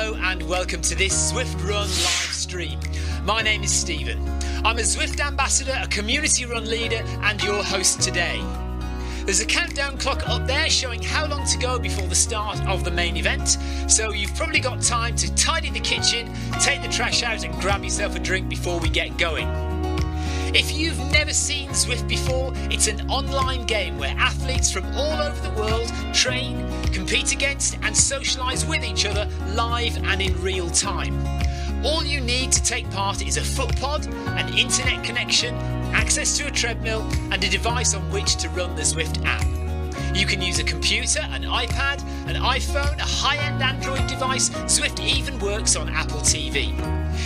Hello and welcome to this Zwift Run live stream. My name is Stephen. I'm a Zwift ambassador, a community run leader and your host today. There's a countdown clock up there showing how long to go before the start of the main event, so you've probably got time to tidy the kitchen, take the trash out and grab yourself a drink before we get going. If you've never seen Zwift before, it's an online game where athletes from all over the world train, compete against and socialise with each other live and in real time. All you need to take part is a foot pod, an internet connection, access to a treadmill and a device on which to run the Zwift app. You can use a computer, an iPad, an iPhone, a high-end Android device. Zwift even works on Apple TV.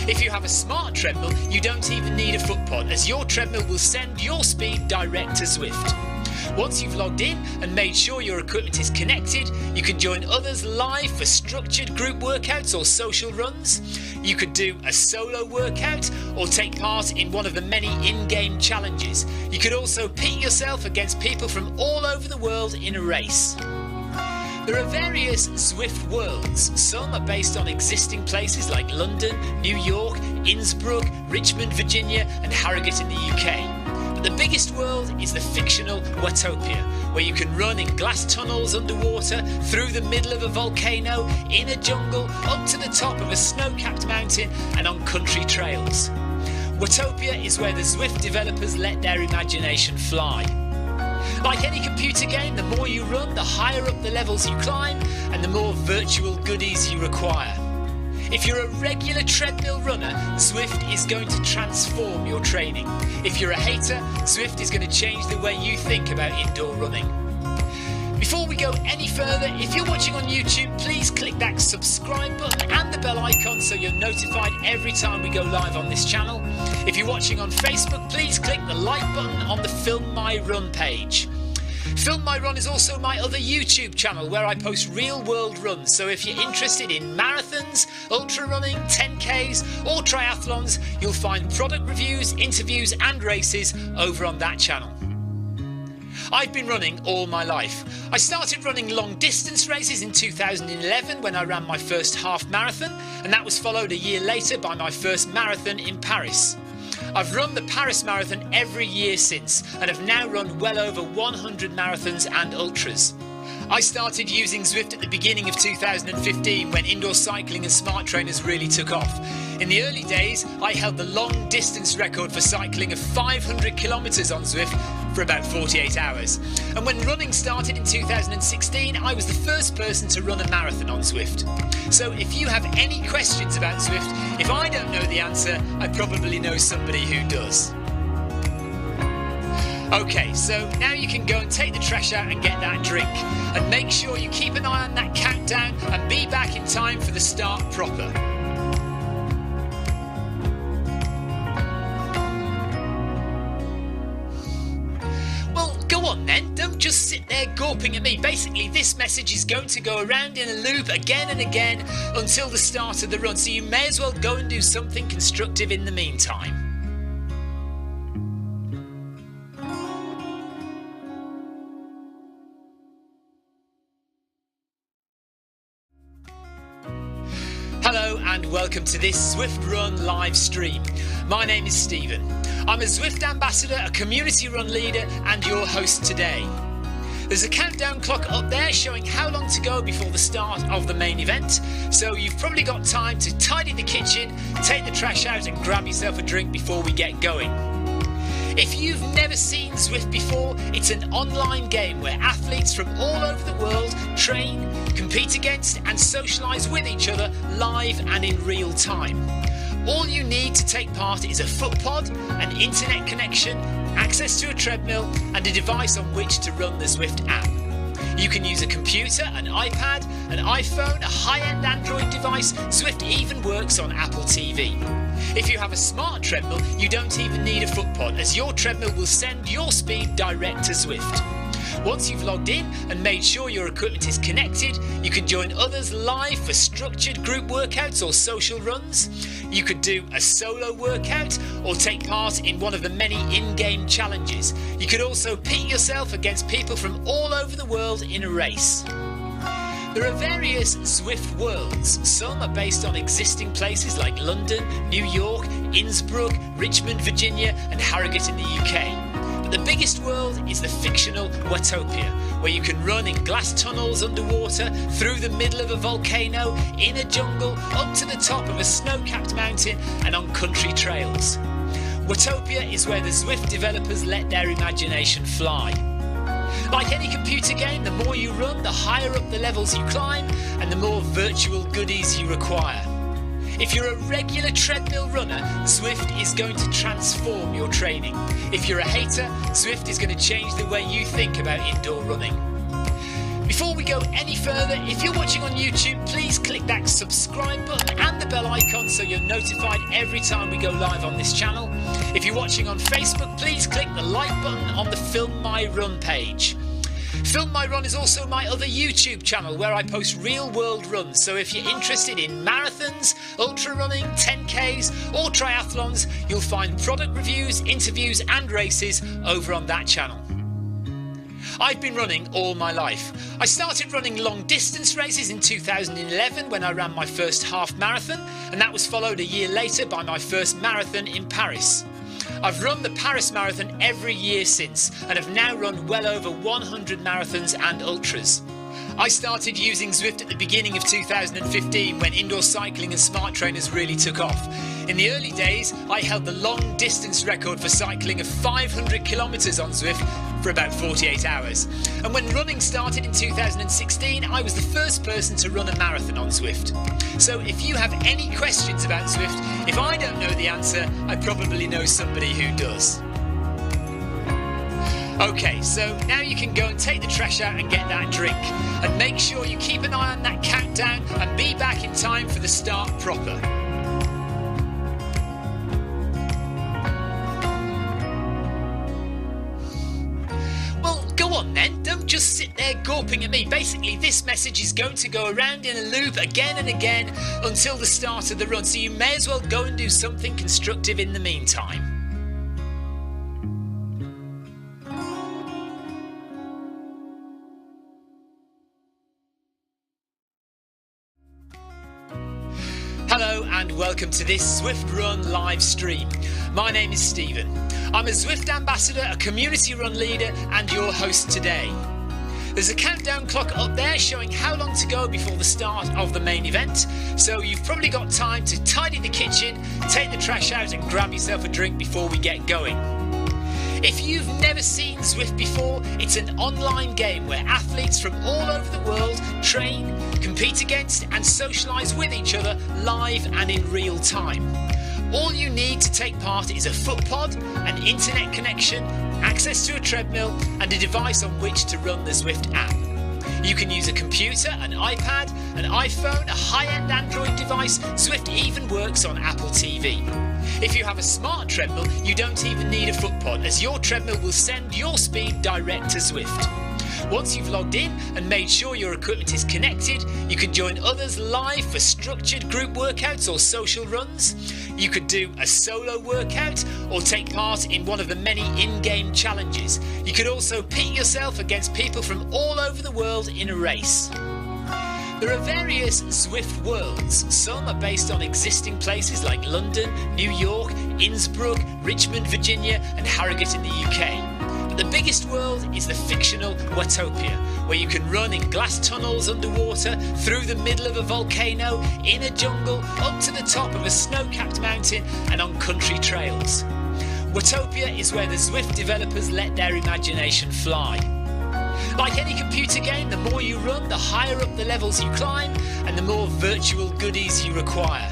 If you have a smart treadmill, you don't even need a foot pod, as your treadmill will send your speed direct to Zwift. Once you've logged in and made sure your equipment is connected, you can join others live for structured group workouts or social runs. You could do a solo workout or take part in one of the many in-game challenges. You could also pit yourself against people from all over the world in a race. There are various Zwift worlds. Some are based on existing places like London, New York, Innsbruck, Richmond, Virginia and Harrogate in the UK. But the biggest world is the fictional Watopia, where you can run in glass tunnels underwater, through the middle of a volcano, in a jungle, up to the top of a snow-capped mountain and on country trails. Watopia is where the Zwift developers let their imagination fly. Like any computer game, the more you run, the higher up the levels you climb and the more virtual goodies you require. If you're a regular treadmill runner, Zwift is going to transform your training. If you're a hater, Zwift is going to change the way you think about indoor running. Before we go any further, if you're watching on YouTube, please click that subscribe button and the bell icon so you're notified every time we go live on this channel. If you're watching on Facebook, please click the like button on the Film My Run page. Film My Run is also my other YouTube channel where I post real world runs, so if you're interested in marathons, ultra running, 10Ks or triathlons, you'll find product reviews, interviews and races over on that channel. I've been running all my life. I started running long distance races in 2011 when I ran my first half marathon, and that was followed a year later by my first marathon in Paris. I've run the Paris Marathon every year since and have now run well over 100 marathons and ultras. I started using Zwift at the beginning of 2015 when indoor cycling and smart trainers really took off. In the early days, I held the long distance record for cycling of 500 kilometres on Zwift for about 48 hours. And when running started in 2016, I was the first person to run a marathon on Zwift. So if you have any questions about Zwift, if I don't know the answer, I probably know somebody who does. Okay, so now you can go and take the trash out and get that drink. And make sure you keep an eye on that countdown and be back in time for the start proper. Well, go on then, don't just sit there gawping at me. Basically, this message is going to go around in a loop again and again until the start of the run, so you may as well go and do something constructive in the meantime. Hello and welcome to this Zwift Run live stream. My name is Stephen. I'm a Zwift ambassador, a community run leader and your host today. There's a countdown clock up there showing how long to go before the start of the main event, so you've probably got time to tidy the kitchen, take the trash out and grab yourself a drink before we get going. If you've never seen Zwift before, it's an online game where athletes from all over the world train, compete against and socialise with each other live and in real time. All you need to take part is a foot pod, an internet connection, access to a treadmill and a device on which to run the Zwift app. You can use a computer, an iPad, an iPhone, a high-end Android device. Zwift even works on Apple TV. If you have a smart treadmill, you don't even need a foot pod, as your treadmill will send your speed direct to Zwift. Once you've logged in and made sure your equipment is connected, you can join others live for structured group workouts or social runs. You could do a solo workout or take part in one of the many in-game challenges. You could also pit yourself against people from all over the world in a race. There are various Zwift worlds. Some are based on existing places like London, New York, Innsbruck, Richmond, Virginia and Harrogate in the UK. But the biggest world is the fictional Watopia, where you can run in glass tunnels underwater, through the middle of a volcano, in a jungle, up to the top of a snow-capped mountain and on country trails. Watopia is where the Zwift developers let their imagination fly. Like any computer game, the more you run, the higher up the levels you climb and the more virtual goodies you require. If you're a regular treadmill runner, Zwift is going to transform your training. If you're a hater, Zwift is going to change the way you think about indoor running. Before we go any further, if you're watching on YouTube, please click that subscribe button and the bell icon so you're notified every time we go live on this channel. If you're watching on Facebook, please click the like button on the Film My Run page. Film My Run is also my other YouTube channel where I post real world runs, so if you're interested in marathons, ultra running, 10Ks or triathlons, you'll find product reviews, interviews and races over on that channel. I've been running all my life. I started running long distance races in 2011 when I ran my first half marathon, and that was followed a year later by my first marathon in Paris. I've run the Paris Marathon every year since and have now run well over 100 marathons and ultras. I started using Zwift at the beginning of 2015 when indoor cycling and smart trainers really took off. In the early days, I held the long distance record for cycling of 500 kilometres on Zwift for about 48 hours. And when running started in 2016, I was the first person to run a marathon on Zwift. So if you have any questions about Zwift, if I don't know the answer, I probably know somebody who does. Okay, so now you can go and take the trash out and get that drink. And make sure you keep an eye on that countdown and be back in time for the start proper. Well, go on then, don't just sit there gawping at me. Basically, this message is going to go around in a loop again and again until the start of the run, so you may as well go and do something constructive in the meantime. Hello and welcome to this Zwift Run live stream. My name is Stephen. I'm a Zwift ambassador, a community run leader and your host today. There's a countdown clock up there showing how long to go before the start of the main event, so you've probably got time to tidy the kitchen, take the trash out and grab yourself a drink before we get going. If you've never seen Zwift before, it's an online game where athletes from all over the world train, compete against and socialise with each other live and in real time. All you need to take part is a foot pod, an internet connection, access to a treadmill and a device on which to run the Zwift app. You can use a computer, an iPad, an iPhone, a high-end Android device. Zwift even works on Apple TV. If you have a smart treadmill, you don't even need a foot pod, as your treadmill will send your speed direct to Zwift. Once you've logged in and made sure your equipment is connected, you can join others live for structured group workouts or social runs. You could do a solo workout or take part in one of the many in-game challenges. You could also pit yourself against people from all over the world in a race. There are various Zwift worlds. Some are based on existing places like London, New York, Innsbruck, Richmond, Virginia and Harrogate in the UK. But the biggest world is the fictional Watopia, where you can run in glass tunnels underwater, through the middle of a volcano, in a jungle, up to the top of a snow-capped mountain and on country trails. Watopia is where the Zwift developers let their imagination fly. Like any computer game, the more you run, the higher up the levels you climb and the more virtual goodies you require.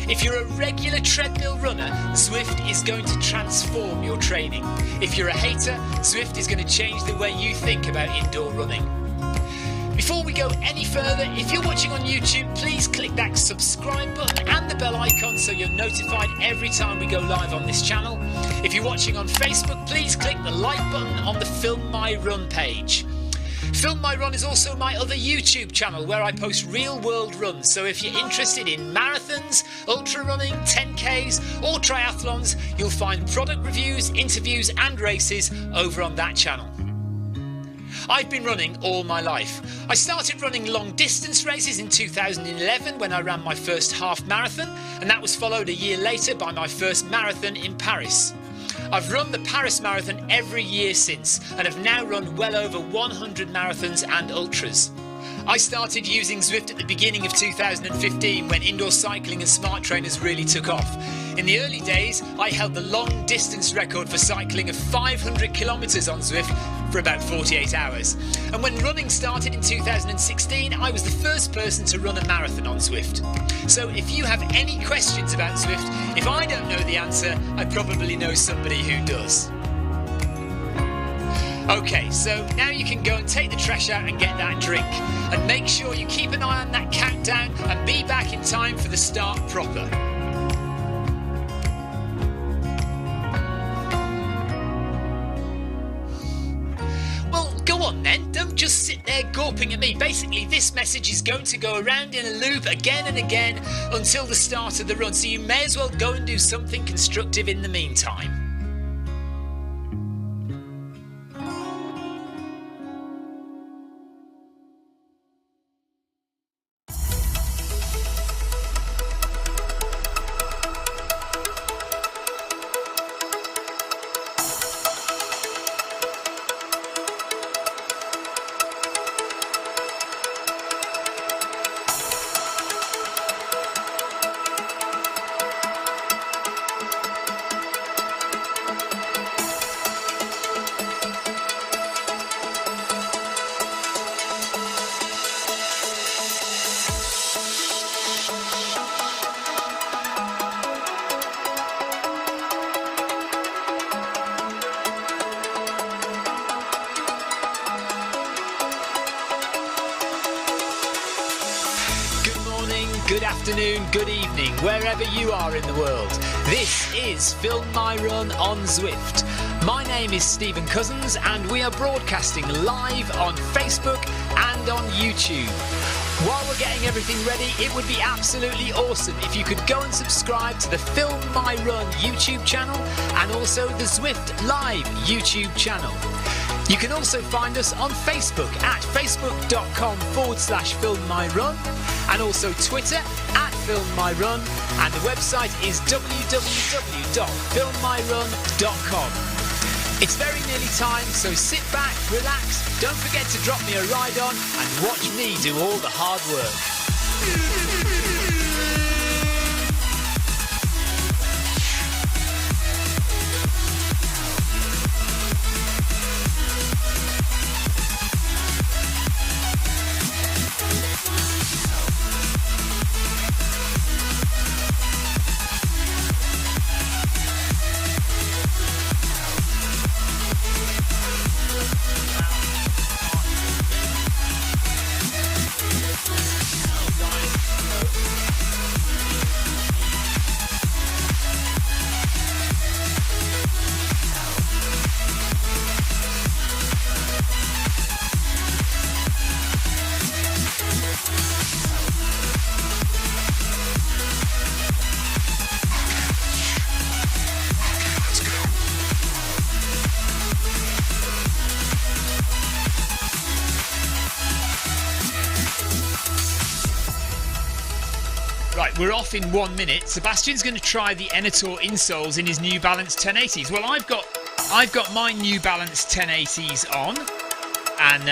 If you're a regular treadmill runner, Zwift is going to transform your training. If you're a hater, Zwift is going to change the way you think about indoor running. Before we go any further, if you're watching on YouTube, please click that subscribe button and the bell icon so you're notified every time we go live on this channel. If you're watching on Facebook, please click the like button on the Film My Run page. Film My Run is also my other YouTube channel where I post real world runs, so if you're interested in marathons, ultra running, 10Ks or triathlons, you'll find product reviews, interviews and races over on that channel. I've been running all my life. I started running long distance races in 2011 when I ran my first half marathon, and that was followed a year later by my first marathon in Paris. I've run the Paris Marathon every year since and have now run well over 100 marathons and ultras. I started using Zwift at the beginning of 2015 when indoor cycling and smart trainers really took off. In the early days, I held the long distance record for cycling of 500 kilometres on Zwift for about 48 hours. And when running started in 2016, I was the first person to run a marathon on Zwift. So if you have any questions about Zwift, if I don't know the answer, I probably know somebody who does. Okay, so now you can go and take the trash out and get that drink. And make sure you keep an eye on that countdown and be back in time for the start proper. Well, go on then, don't just sit there gawping at me. Basically, this message is going to go around in a loop again and again until the start of the run, so you may as well go and do something constructive in the meantime. Good afternoon, good evening, wherever you are in the world. This is Film My Run on Zwift. My name is Stephen Cousins and we are broadcasting live on Facebook and on YouTube. While we're getting everything ready, it would be absolutely awesome if you could go and subscribe to the Film My Run YouTube channel and also the Zwift Live YouTube channel. You can also find us on Facebook at facebook.com/filmmyrun and also Twitter at filmmyrun, and the website is www.filmmyrun.com. It's very nearly time, so sit back, relax, don't forget to drop me a ride on and watch me do all the hard work. Right, we're off in 1 minute. Sebastian's going to try the Enator insoles in his New Balance 1080s. Well, I've got my New Balance 1080s on, and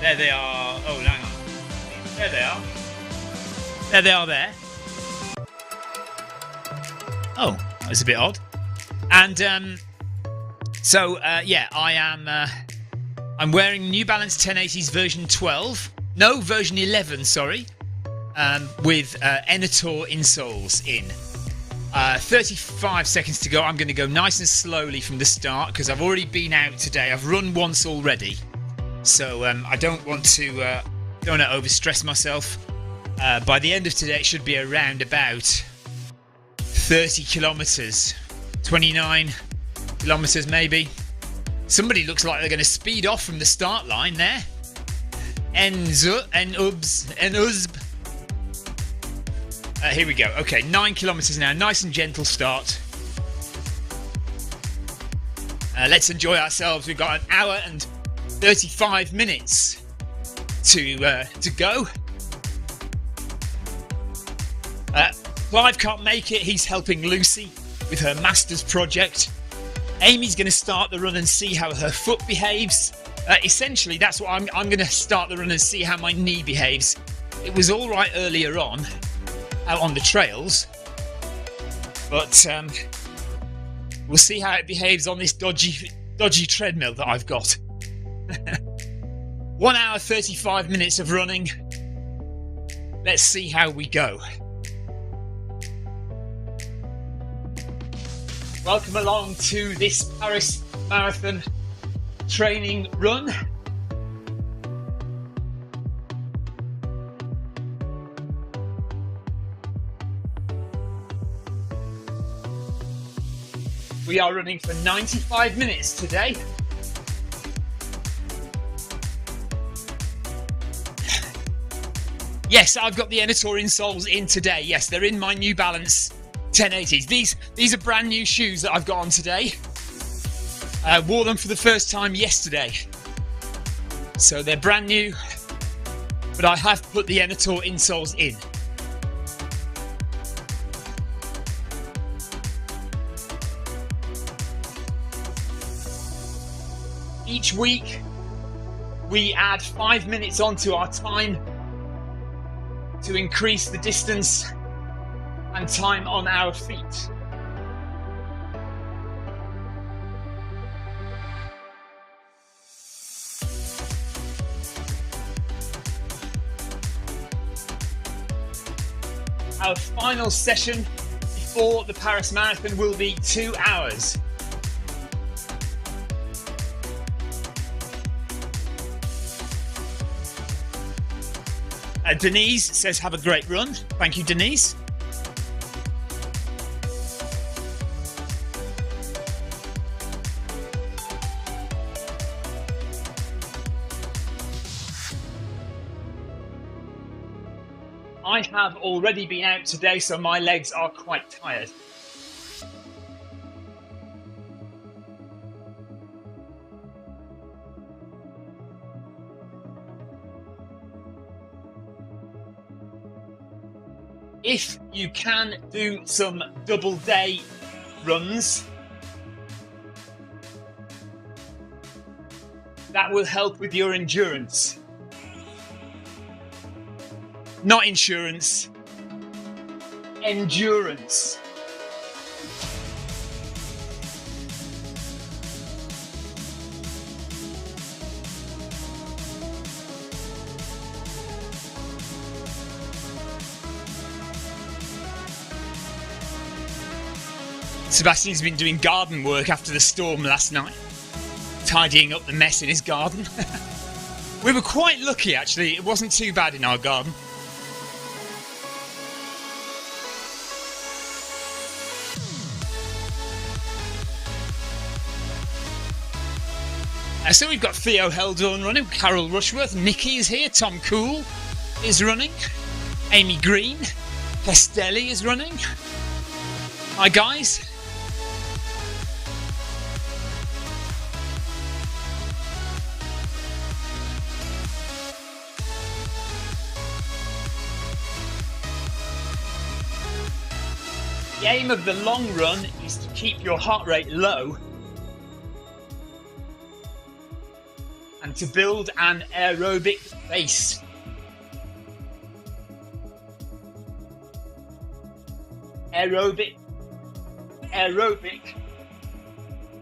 there they are. Oh, hang on. There they are. There they are. There. Oh, that's a bit odd. And yeah, I'm wearing New Balance 1080s version 12. No, version 11. Sorry. With Enator insoles in. 35 seconds to go. I'm going to go nice and slowly from the start because I've already been out today. I've run once already, so I don't want to overstress myself. By the end of today, it should be around about 30 kilometres, 29 kilometres maybe. Somebody looks like they're going to speed off from the start line there. Uzb. Here we go. Okay, 9 kilometres now. Nice and gentle start. Let's enjoy ourselves. We've got an hour and 35 minutes to go. Clive can't make it. He's helping Lucy with her master's project. Amy's going to start the run and see how her foot behaves. Essentially, that's what I'm going to start the run and see how my knee behaves. It was all right earlier on, out on the trails, but we'll see how it behaves on this dodgy treadmill that I've got. 1 hour 35 minutes of running. Let's see how we go. Welcome along to this Paris Marathon training run. We are running for 95 minutes today. Yes, I've got the Enator insoles in today. Yes, they're in my New Balance 1080s. These are brand new shoes that I've got on today. I wore them for the first time yesterday. So they're brand new, but I have put the Enator insoles in. Each week, we add 5 minutes onto our time to increase the distance and time on our feet. Our final session before the Paris Marathon will be 2 hours. Denise says, have a great run. Thank you, Denise. I have already been out today, so my legs are quite tired. If you can do some double day runs, that will help with your endurance. Not insurance, endurance. Sebastian's been doing garden work after the storm last night, tidying up the mess in his garden. We were quite lucky, actually. It wasn't too bad in our garden. So we've got Theo Heldorn running, Carol Rushworth, Nikki is here, Tom Cool is running, Amy Green, Castelli is running. Hi guys. The aim of the long run is to keep your heart rate low and to build an aerobic base. Aerobic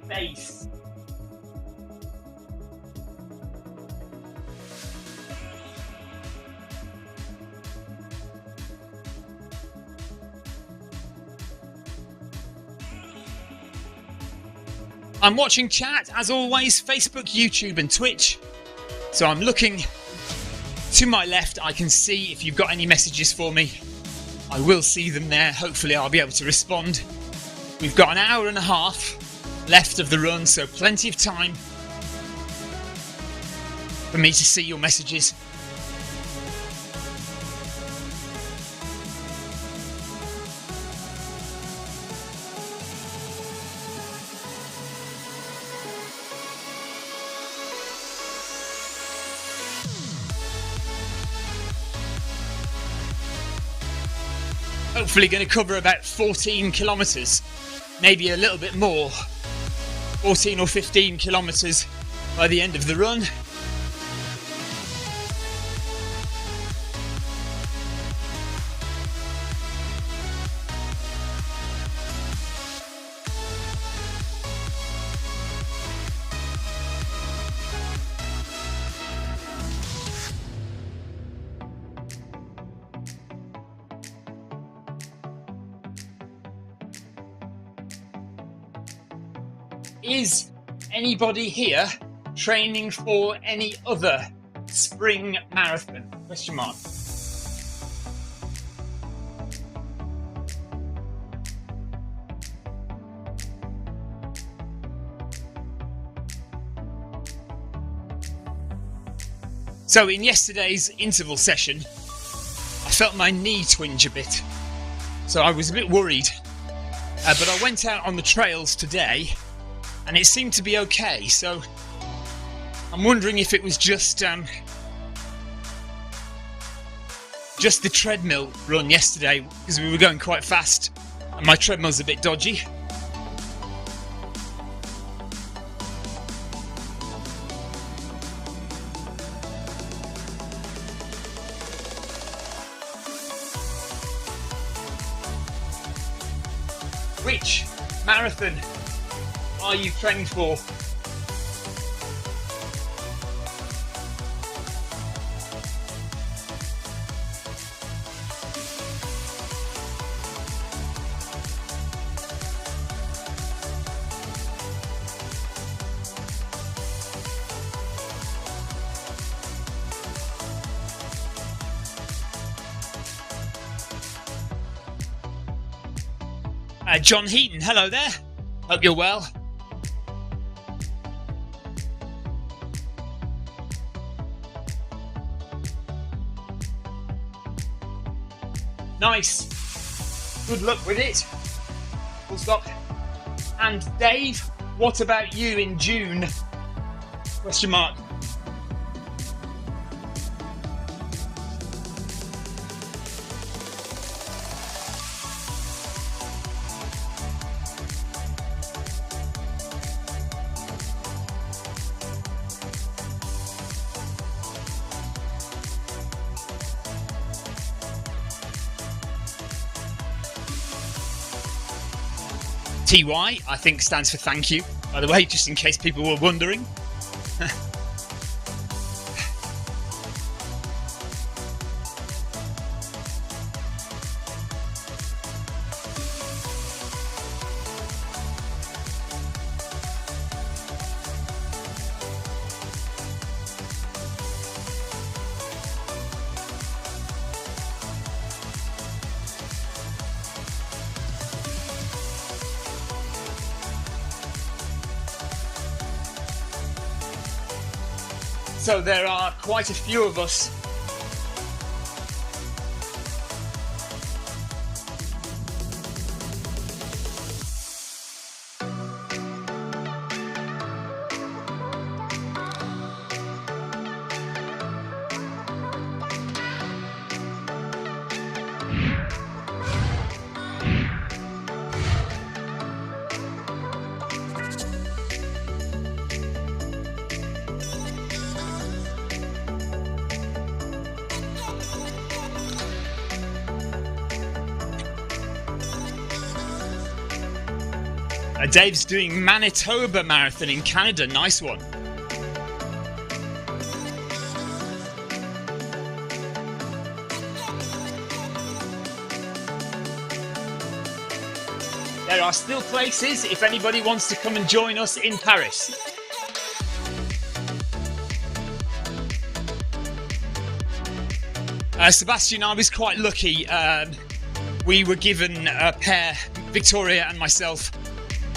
base. I'm watching chat, as always, Facebook, YouTube and Twitch. So I'm looking to my left. I can see if you've got any messages for me. I will see them there. Hopefully I'll be able to respond. We've got an hour and a half left of the run, so plenty of time for me to see your messages. Hopefully going to cover about 14 kilometres, maybe a little bit more, 14 or 15 kilometres by the end of the run. Is anybody here training for any other spring marathon? Question mark. So in yesterday's interval session, I felt my knee twinge a bit. So I was a bit worried. But I went out on the trails today and it seemed to be okay, so I'm wondering if it was just the treadmill run yesterday, because we were going quite fast and my treadmill's a bit dodgy. Which marathon are you training for? John Heaton, hello there. Hope you're well. Nice. Good luck with it. Full stop. And Dave, what about you in June? Question mark. TY, I think, stands for thank you, by the way, just in case people were wondering. So there are quite a few of us Dave's doing Manitoba Marathon in Canada. Nice one. There are still places if anybody wants to come and join us in Paris. Sebastian, I was quite lucky. We were given a pair, Victoria and myself,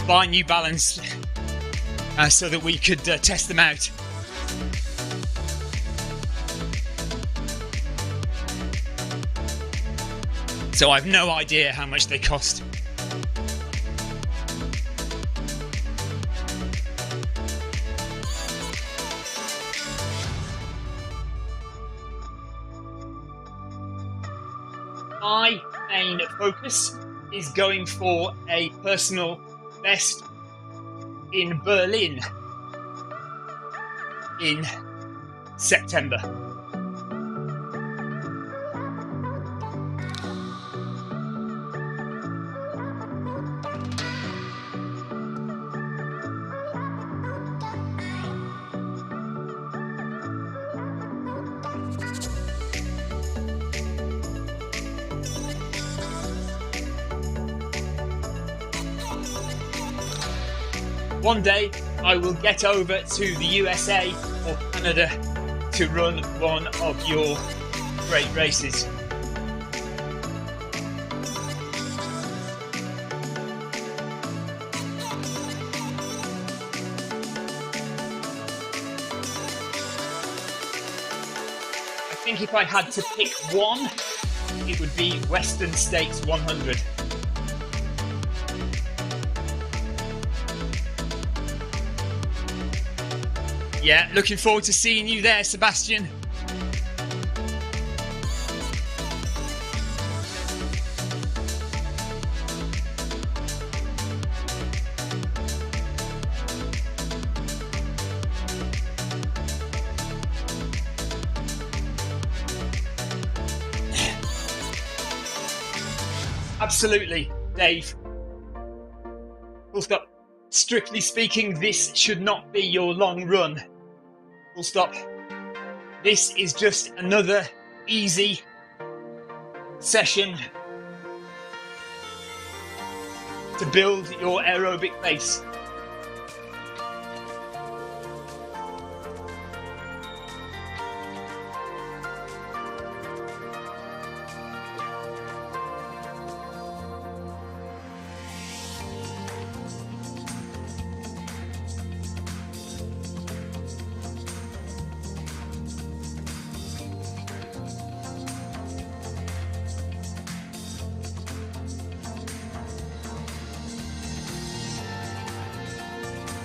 by New Balance so that we could test them out. So I've no idea how much they cost. I main focus is going for a personal best in Berlin in September. One day I will get over to the USA or Canada to run one of your great races. I think if I had to pick one, it would be Western States 100. Yeah, looking forward to seeing you there, Sebastian. Absolutely, Dave. Full stop. Strictly speaking, this should not be your long run. Full stop. This is just another easy session to build your aerobic base.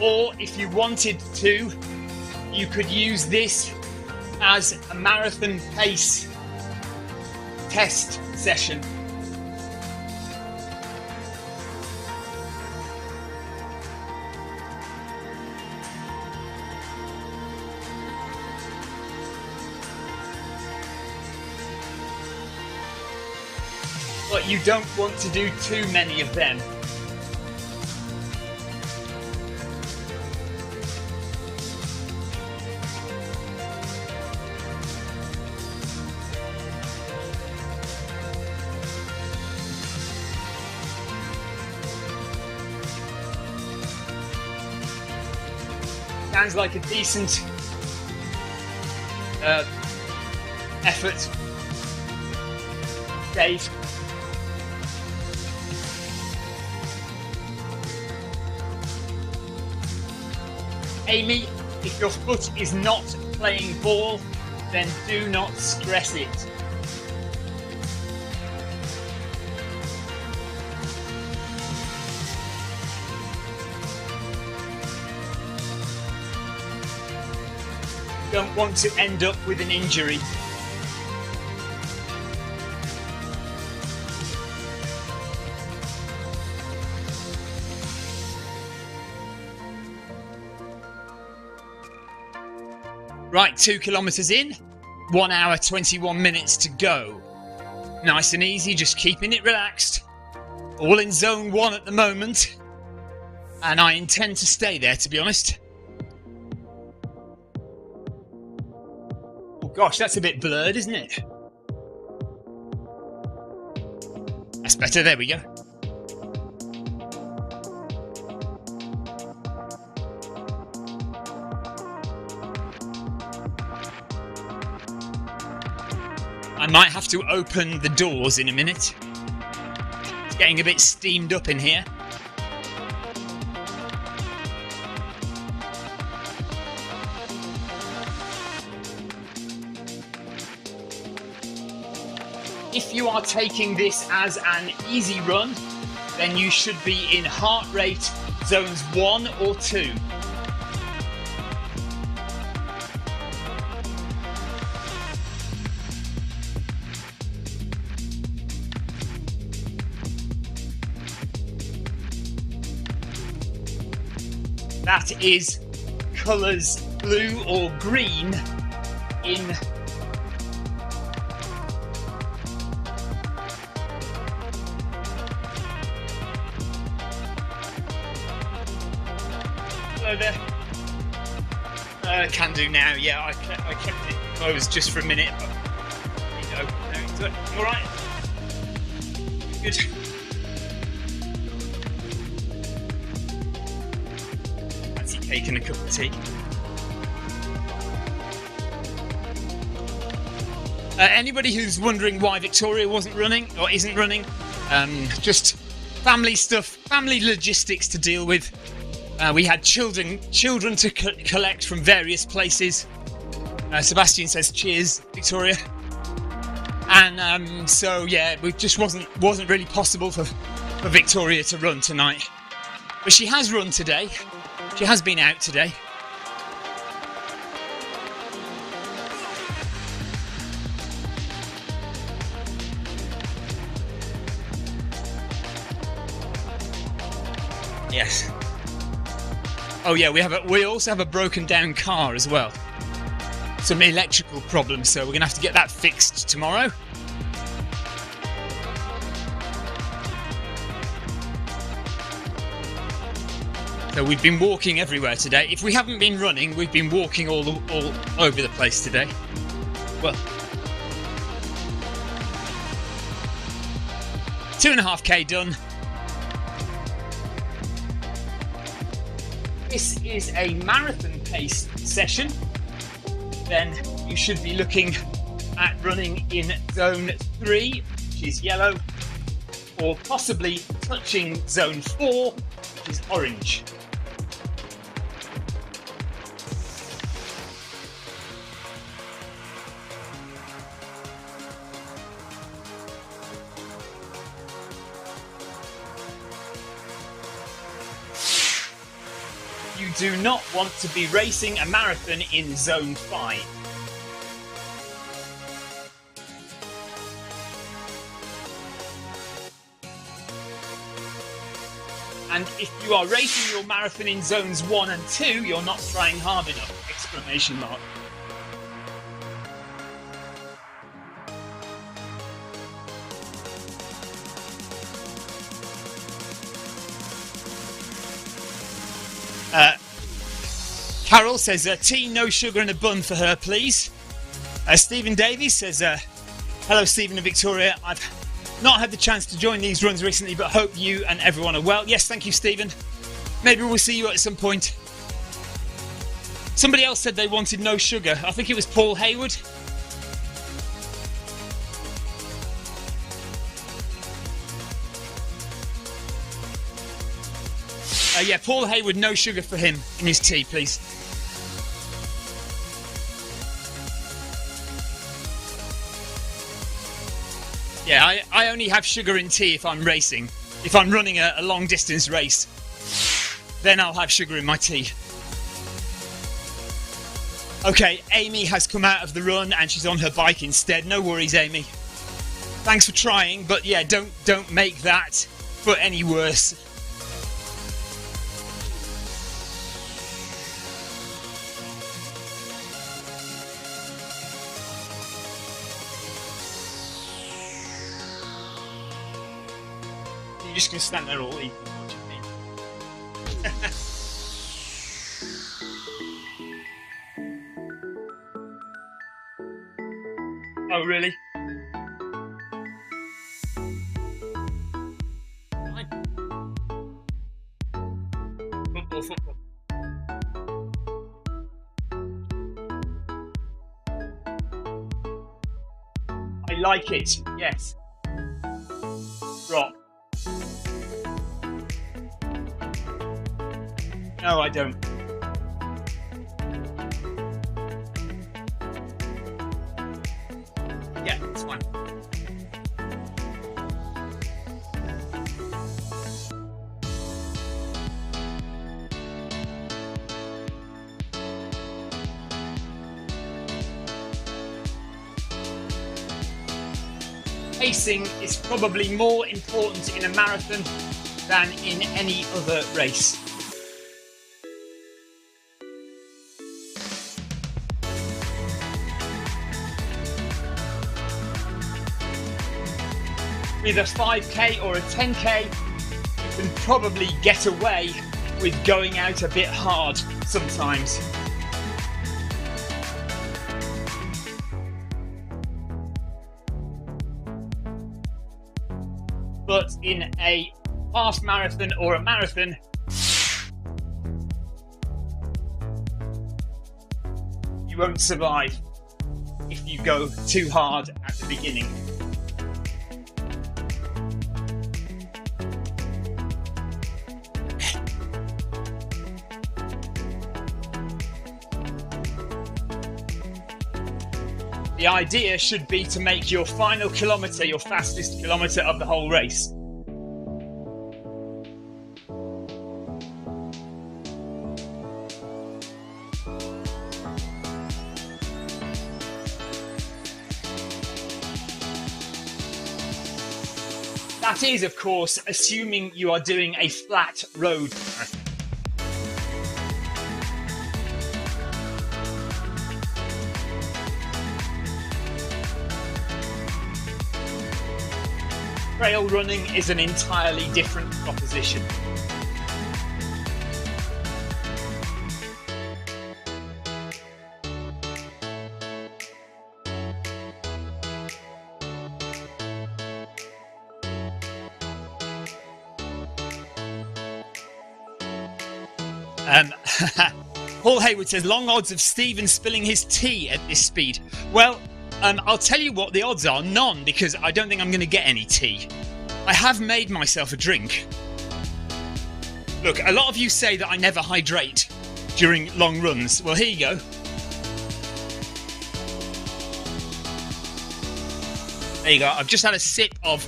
Or if you wanted to, you could use this as a marathon pace test session. But you don't want to do too many of them. Sounds like a decent effort, Dave. Amy, if your foot is not playing ball, then do not stress it. Don't want to end up with an injury. Right, 2 kilometers in, 1 hour 21 minutes to go. Nice and easy, just keeping it relaxed. All in zone 1 at the moment, and I intend to stay there, to be honest. Gosh, that's a bit blurred, isn't it? That's better, there we go. I might have to open the doors in a minute. It's getting a bit steamed up in here. If you are taking this as an easy run, then you should be in heart rate zones 1 or 2. that is colours blue or green in there. Can do now, yeah, I kept it closed just for a minute, but you know, now into it. Alright. Good. Fancy cake and a cup of tea. Anybody who's wondering why Victoria wasn't running or isn't running, just family stuff, family logistics to deal with. We had children to collect from various places. Sebastian says cheers, Victoria. And so yeah, it just wasn't really possible for Victoria to run tonight. But she has run today. She has been out today. Yes. Oh yeah, we also have a broken down car as well. Some electrical problems, so we're gonna have to get that fixed tomorrow. So we've been walking everywhere today. If we haven't been running, we've been walking all over the place today. Well, 2.5k done. This is a marathon pace session. Then you should be looking at running in zone 3, which is yellow, or possibly touching zone 4, which is orange. You do not want to be racing a marathon in zone 5. And if you are racing your marathon in zones 1 and 2, you're not trying hard enough! Exclamation mark. Carol says, tea, no sugar and a bun for her, please. Stephen Davies says, hello Stephen and Victoria. I've not had the chance to join these runs recently, but hope you and everyone are well. Yes, thank you, Stephen. Maybe we'll see you at some point. Somebody else said they wanted no sugar. I think it was Paul Hayward. Yeah, Paul Hayward, no sugar for him in his tea, please. Yeah, I only have sugar in tea if I'm racing. If I'm running a long distance race, then I'll have sugar in my tea. Okay, Amy has come out of the run and she's on her bike instead. No worries, Amy. Thanks for trying, but yeah, don't make that foot any worse. You're just going to stand there all evening, what do you mean? Oh, really? Fine. Football. I like it, yes. Drop. No, I don't. Yeah, it's fine. Pacing is probably more important in a marathon than in any other race. with a 5k or a 10k, you can probably get away with going out a bit hard sometimes. But in a half marathon or a marathon, you won't survive if you go too hard at the beginning. The idea should be to make your final kilometre your fastest kilometre of the whole race. That is, of course, assuming you are doing a flat road. Trail running is an entirely different proposition. Paul Hayward says, long odds of Stephen spilling his tea at this speed. Well, I'll tell you what the odds are, none, because I don't think I'm going to get any tea. I have made myself a drink. Look, a lot of you say that I never hydrate during long runs. Well, here you go. There you go. I've just had a sip of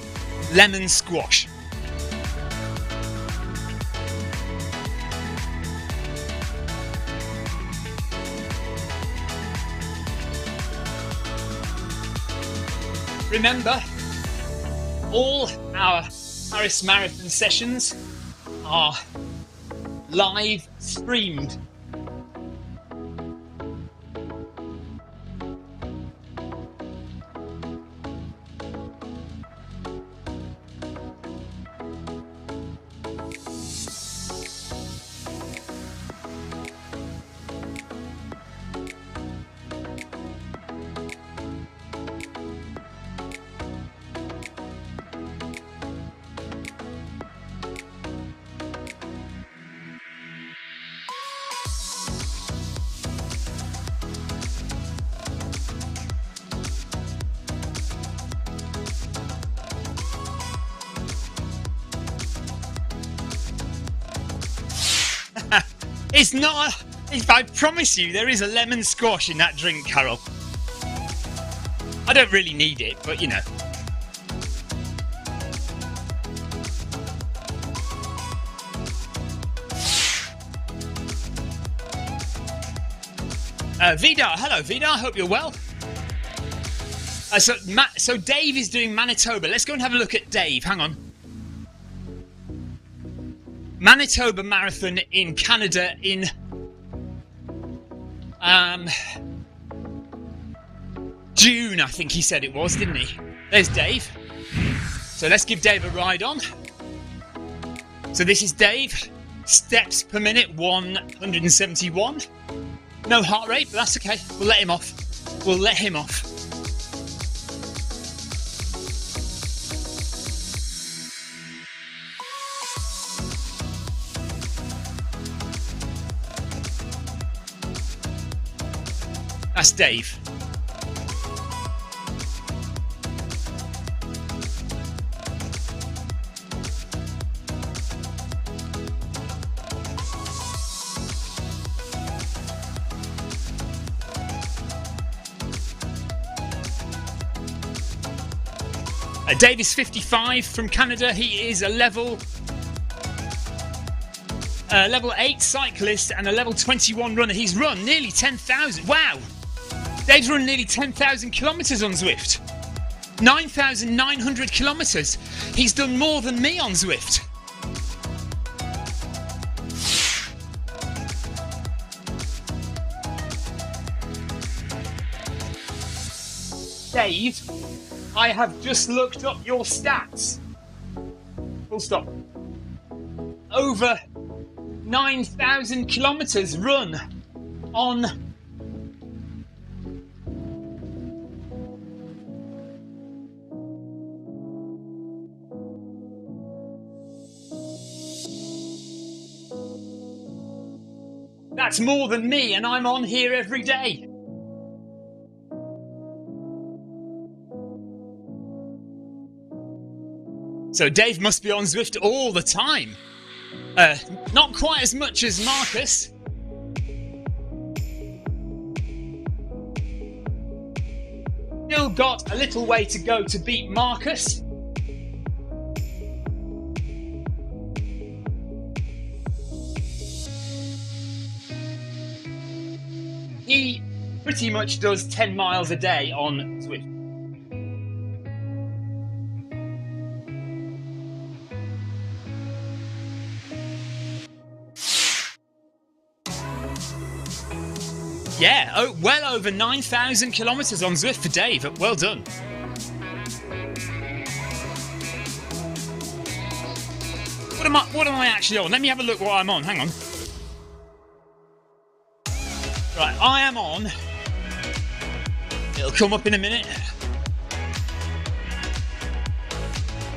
lemon squash. Remember, all our Paris Marathon sessions are live streamed. It's not. I promise you, there is a lemon squash in that drink, Carol. I don't really need it, but you know. Vidar, hello Vidar, I hope you're well. So Dave is doing Manitoba. Let's go and have a look at Dave. Hang on. Manitoba Marathon in Canada in June, I think he said it was, didn't he? There's Dave. So let's give Dave a ride on. So this is Dave. Steps per minute, 171. No heart rate, but that's okay. We'll let him off. We'll let him off. That's Dave. Dave is 55 from Canada. He is a level 8 cyclist and a level 21 runner. He's run nearly 10,000. Wow! Dave's run nearly 10,000 kilometres on Zwift. 9,900 kilometres. He's done more than me on Zwift. Dave I have just looked up your stats. Full stop. Over 9,000 kilometers run on that's more than me, and I'm on here every day. So Dave must be on Zwift all the time. Not quite as much as Marcus. Still got a little way to go to beat Marcus. He pretty much does 10 miles a day on Zwift. Yeah, oh, well over 9,000 kilometers on Zwift for Dave. Well done. What am I actually on? Let me have a look what I'm on. Hang on. Right, I am on. It'll come up in a minute.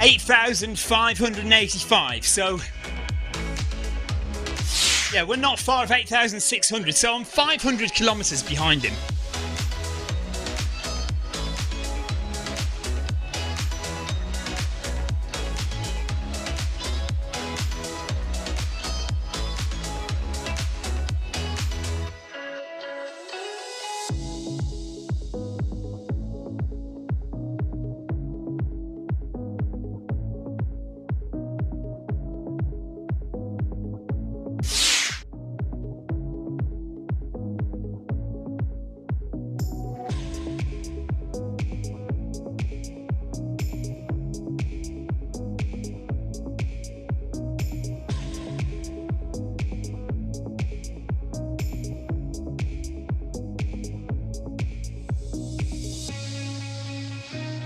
8,585. So yeah, we're not far of 8,600, so I'm 500 kilometers behind him.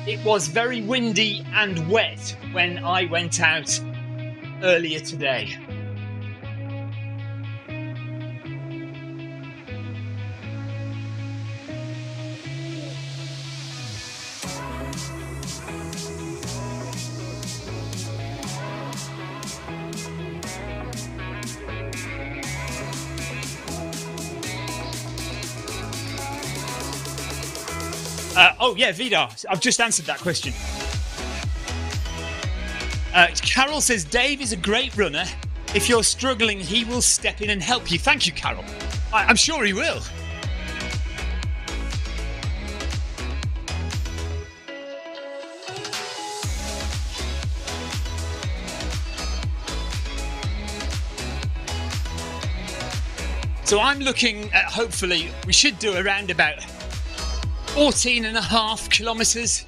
It was very windy and wet when I went out earlier today. Oh yeah, Vidar, I've just answered that question. Carol says, Dave is a great runner. If you're struggling, he will step in and help you. Thank you, Carol. I'm sure he will. So I'm looking at, hopefully, we should do around about 14.5 kilometers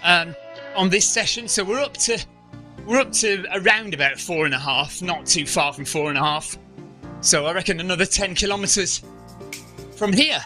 on this session, so we're up to around about 4.5, not too far from 4.5. So I reckon another 10 kilometers from here.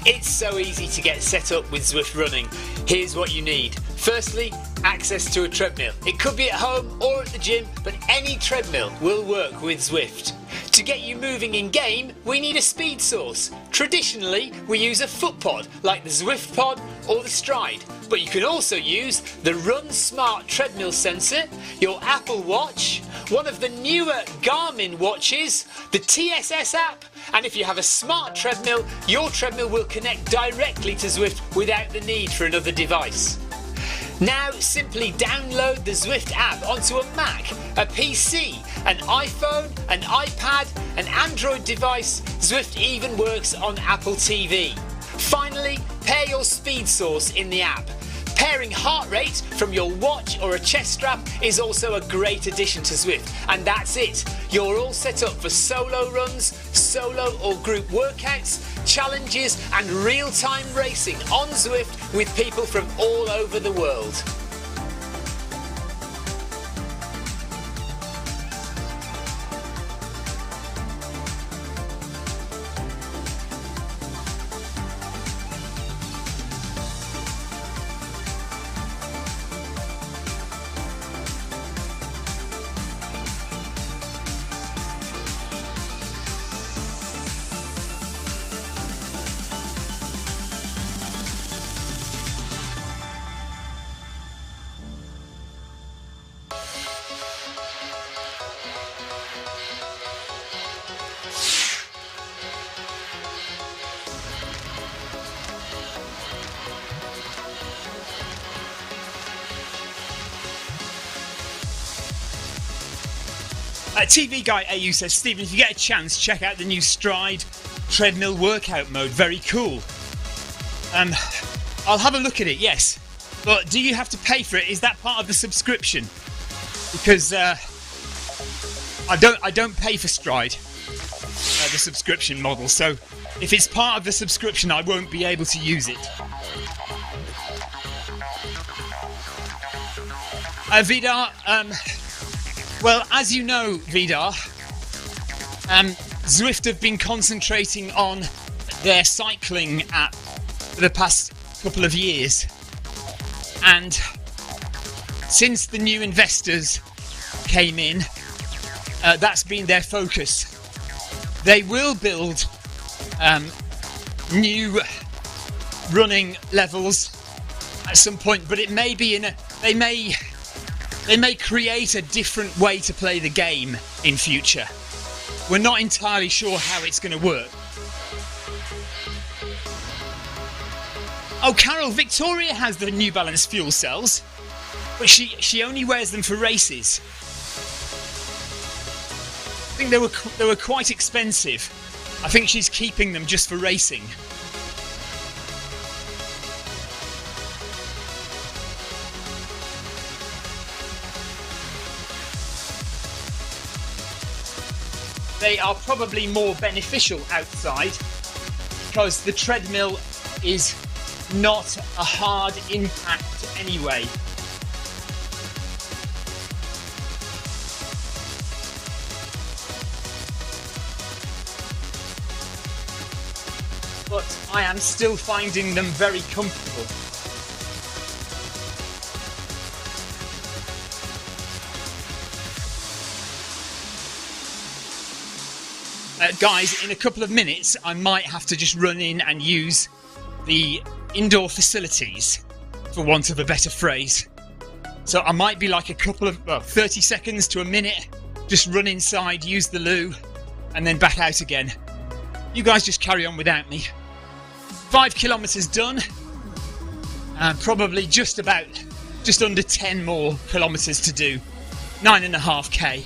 It's so easy to get set up with Zwift running. Here's what you need. Firstly, access to a treadmill. It could be at home or at the gym, but any treadmill will work with Zwift. To get you moving in game, we need a speed source. Traditionally, we use a foot pod like the Zwift pod or the Stride, but you can also use the Run Smart treadmill sensor, your Apple Watch, one of the newer Garmin watches, the TSS app, and if you have a smart treadmill, your treadmill will connect directly to Zwift without the need for another device. Now simply download the Zwift app onto a Mac, a PC, an iPhone, an iPad, an Android device. Zwift even works on Apple TV. Finally, pair your speed source in the app. Pairing heart rate from your watch or a chest strap is also a great addition to Zwift. And that's it. You're all set up for solo runs, solo or group workouts, challenges and real-time racing on Zwift with people from all over the world. TV Guy AU says, Stephen, if you get a chance, check out the new Stride treadmill workout mode. Very cool. I'll have a look at it, yes. But do you have to pay for it? Is that part of the subscription? Because I don't pay for Stride, the subscription model. So if it's part of the subscription, I won't be able to use it. Vidar, well, as you know, Vidar, Zwift have been concentrating on their cycling app for the past couple of years. And since the new investors came in, that's been their focus. They will build new running levels at some point, but it may be they may create a different way to play the game in future. We're not entirely sure how it's going to work. Oh, Carol, Victoria has the New Balance fuel cells, but she only wears them for races. I think they were quite expensive. I think she's keeping them just for racing. They are probably more beneficial outside because the treadmill is not a hard impact anyway. But I am still finding them very comfortable. Guys, in a couple of minutes I might have to just run in and use the indoor facilities, for want of a better phrase. So I might be like 30 seconds to a minute, just run inside, use the loo, and then back out again. You guys just carry on without me. 5 kilometres done, and probably just under 10 more kilometres to do. 9.5k.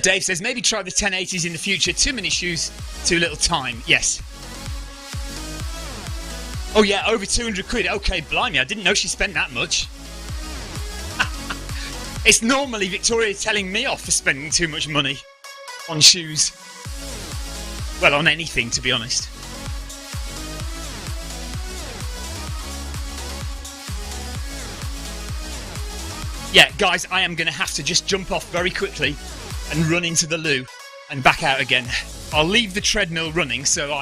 Dave says, maybe try the 1080s in the future. Too many shoes, too little time. Yes. Oh yeah, over 200 quid. Okay, blimey, I didn't know she spent that much. It's normally Victoria telling me off for spending too much money on shoes. Well, on anything, to be honest. Yeah, guys, I am going to have to just jump off very quickly and run into the loo and back out again. I'll leave the treadmill running so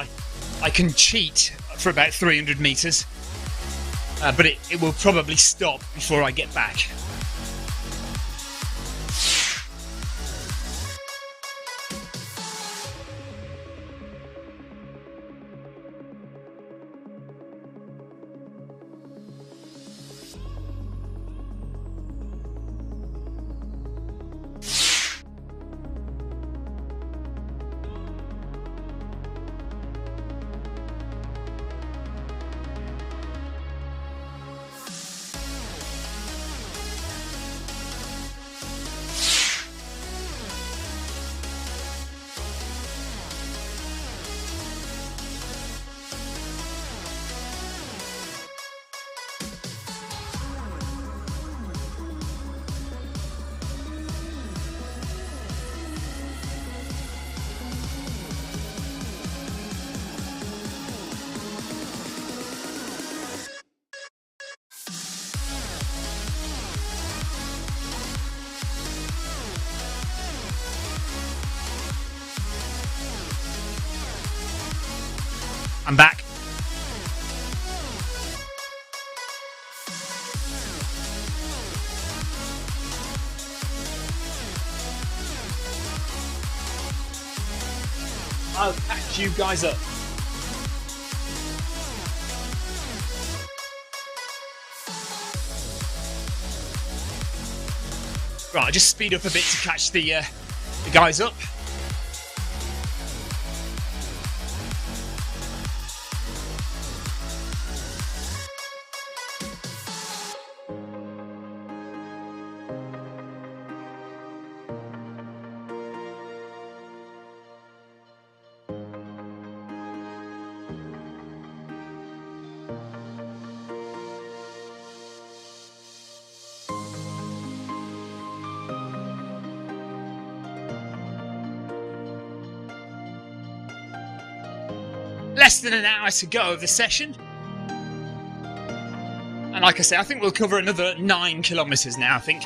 I can cheat for about 300 metres, but it will probably stop before I get back. I'm back. I'll catch you guys up. Right, I'll just speed up a bit to catch the guys up. Less than an hour to go of the session. And like I say, I think we'll cover another 9 kilometres now, I think.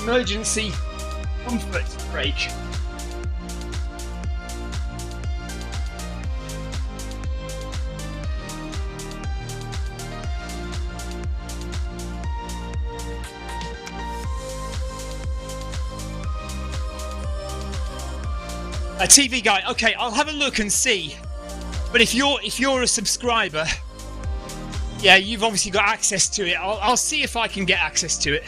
Emergency comfort brake. A TV guide. Okay, I'll have a look and see. But if you're a subscriber, yeah, you've obviously got access to it. I'll see if I can get access to it.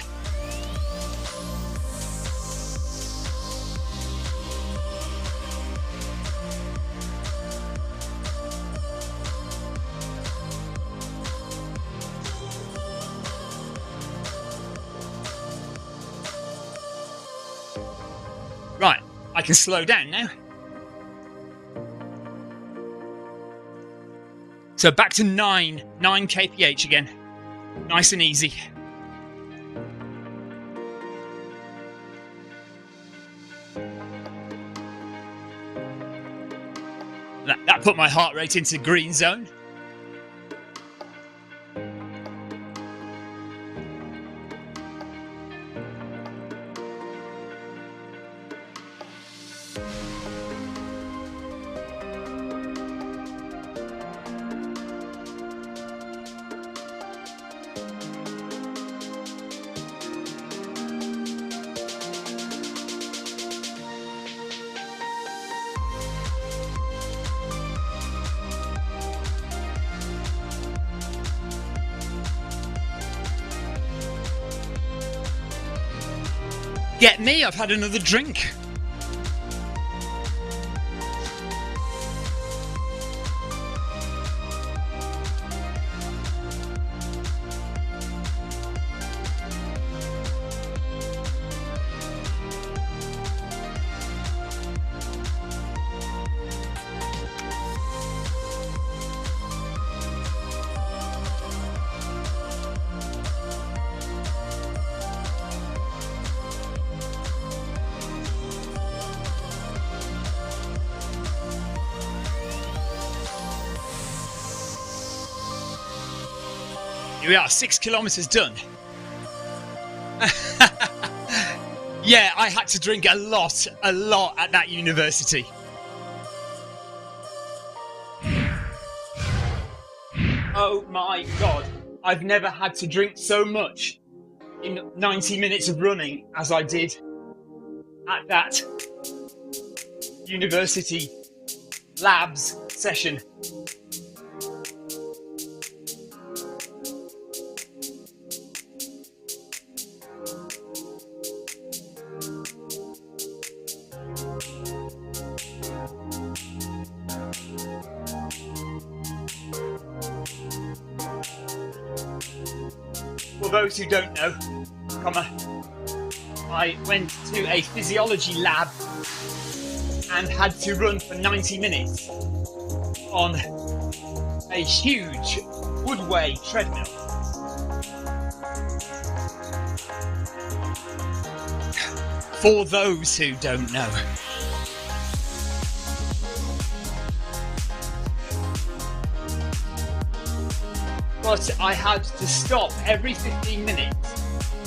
Right, I can slow down now. So back to 9 kph again. Nice and easy. That put my heart rate into green zone. Get me, I've had another drink. Here we are, 6 kilometres done. Yeah, I had to drink a lot at that university. Oh my God, I've never had to drink so much in 90 minutes of running as I did at that university labs session. For those who don't know, I went to a physiology lab and had to run for 90 minutes on a huge Woodway treadmill. For those who don't know. But I had to stop every 15 minutes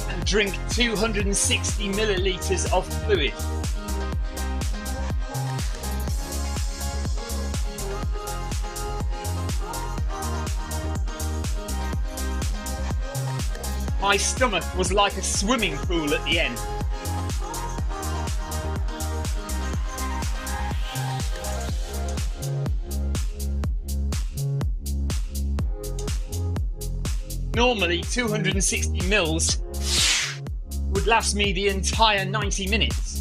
and drink 260 millilitres of fluid. My stomach was like a swimming pool at the end. Normally 260 mils would last me the entire 90 minutes.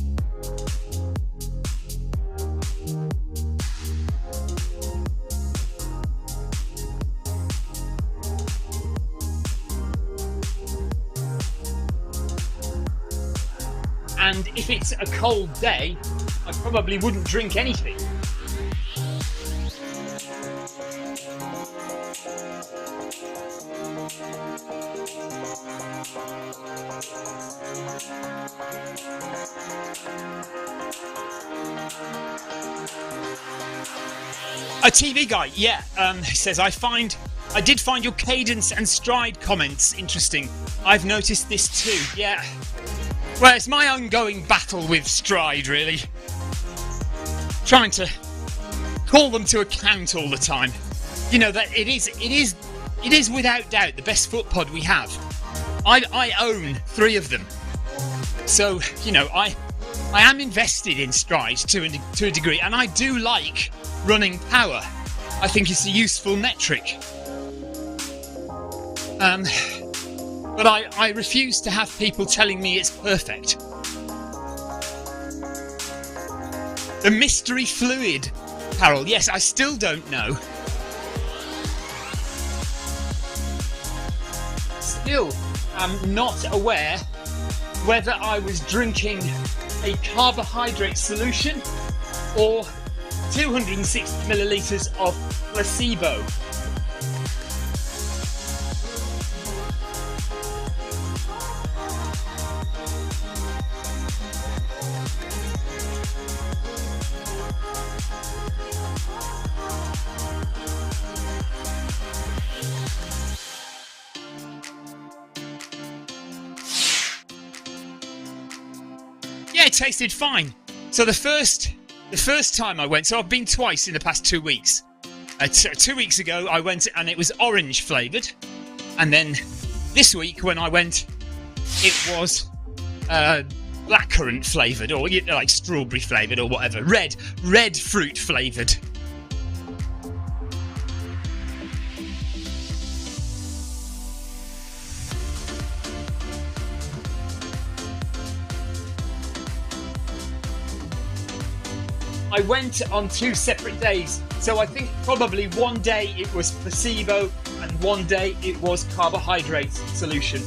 And if it's a cold day, I probably wouldn't drink anything. A TV guy, says, I did find your cadence and stride comments interesting. I've noticed this too. Yeah. Well, it's my ongoing battle with stride, really. Trying to call them to account all the time. You know that it is without doubt the best foot pod we have. I own 3 of them. So, you know, I am invested in stride to a degree, and I do like running power. I think it's a useful metric. But I refuse to have people telling me it's perfect. The mystery fluid, Carol. Yes, I still don't know. Still am not aware whether I was drinking a carbohydrate solution or 260 millilitres of placebo. Yeah, it tasted fine. So the first time I went, so I've been twice in the past 2 weeks. 2 weeks ago I went and it was orange flavoured, and then this week when I went it was blackcurrant flavoured, or like strawberry flavoured or whatever, red fruit flavoured. I went on 2 separate days, so I think probably one day it was placebo and one day it was carbohydrate solution.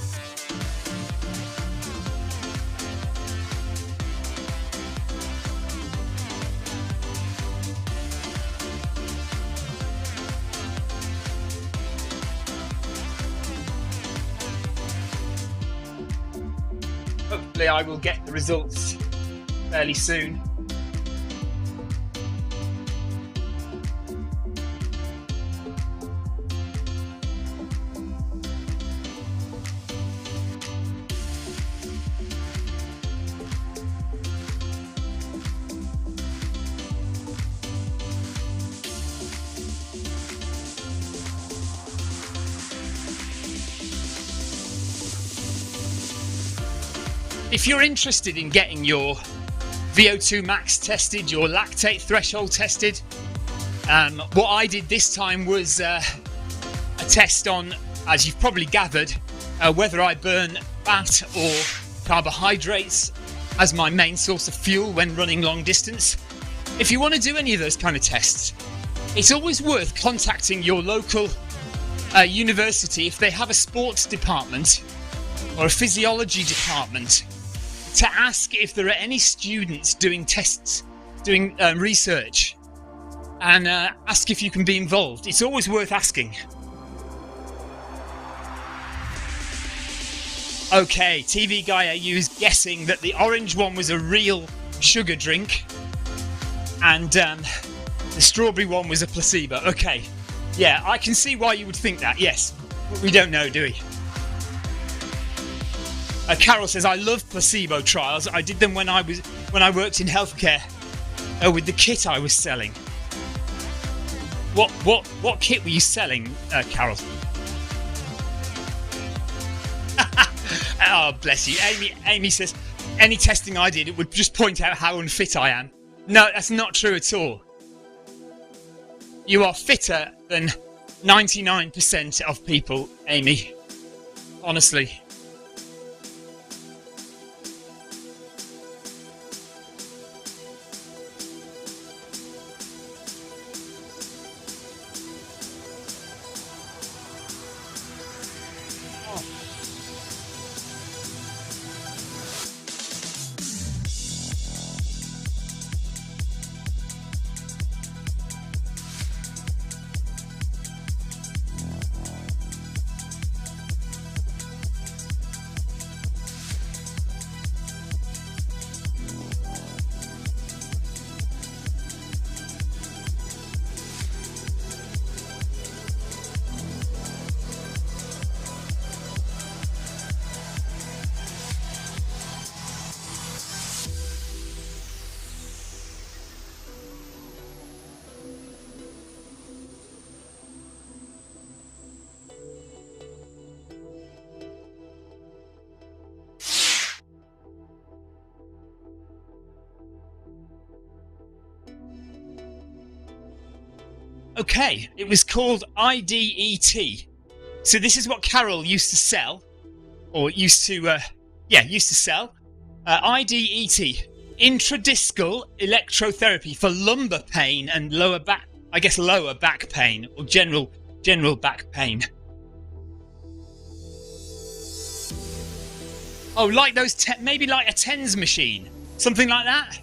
Hopefully I will get the results fairly soon. If you're interested in getting your VO2 max tested, your lactate threshold tested, what I did this time was a test on, as you've probably gathered, whether I burn fat or carbohydrates as my main source of fuel when running long distance. If you want to do any of those kind of tests, it's always worth contacting your local university if they have a sports department or a physiology department, to ask if there are any students doing tests doing research and ask if you can be involved. It's always worth asking. Okay, TV Guy AU is guessing that the orange one was a real sugar drink and the strawberry one was a placebo. Okay, yeah, I can see why you would think that, yes. But we don't know, do we? Carol says, I love placebo trials. I did them when I worked in healthcare with the kit I was selling. What kit were you selling, Carol? Oh, bless you. Amy says, any testing I did, it would just point out how unfit I am. No, that's not true at all. You are fitter than 99% of people, Amy. Honestly. Okay, it was called IDET. So this is what Carol used to sell, or used to sell. IDET, intradiscal electrotherapy for lumbar pain and lower back pain, or general back pain. Oh, like those, maybe like a TENS machine, something like that.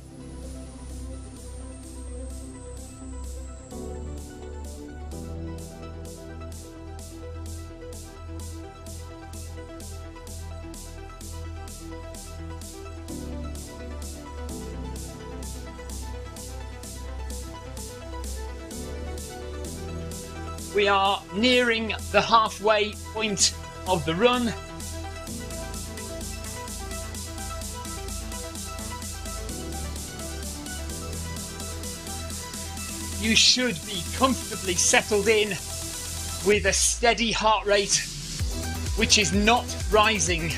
We are nearing the halfway point of the run. You should be comfortably settled in with a steady heart rate, which is not rising.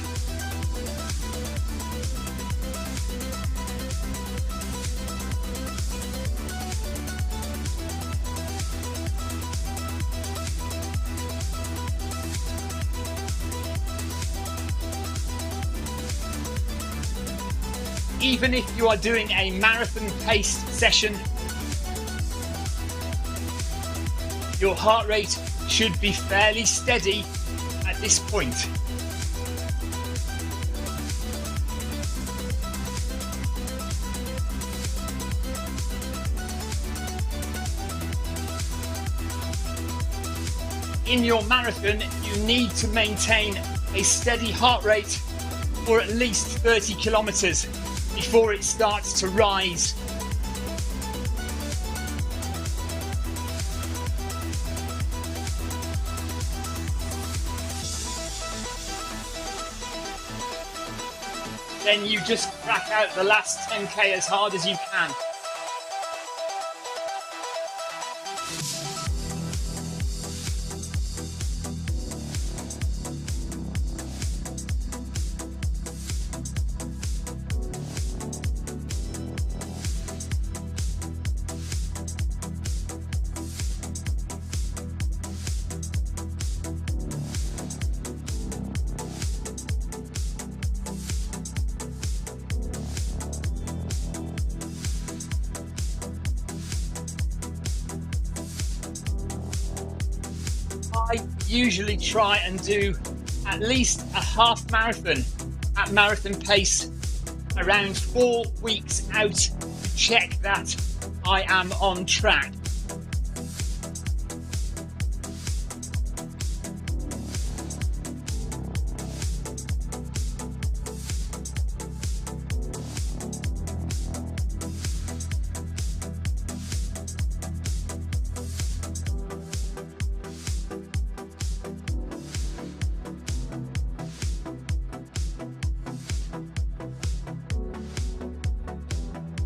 Even if you are doing a marathon paced session, your heart rate should be fairly steady at this point. In your marathon, you need to maintain a steady heart rate for at least 30 kilometers before it starts to rise. Then you just crack out the last 10k as hard as you can. I usually try and do at least a half marathon at marathon pace around 4 weeks out to check that I am on track.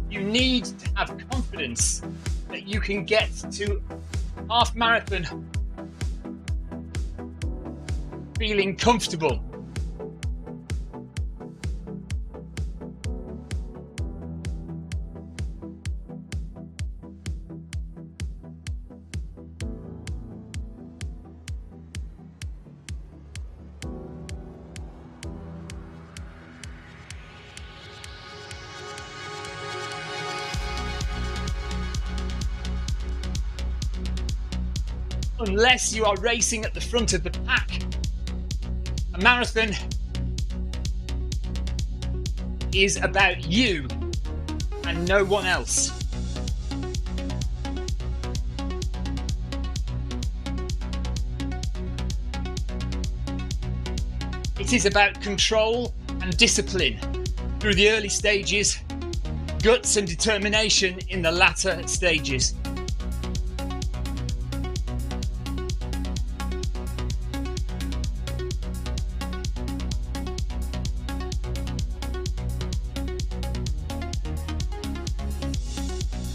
You need to have confidence that you can get to half marathon feeling comfortable. Unless you are racing at the front of the pack, a marathon is about you and no one else. It is about control and discipline through the early stages, guts and determination in the latter stages.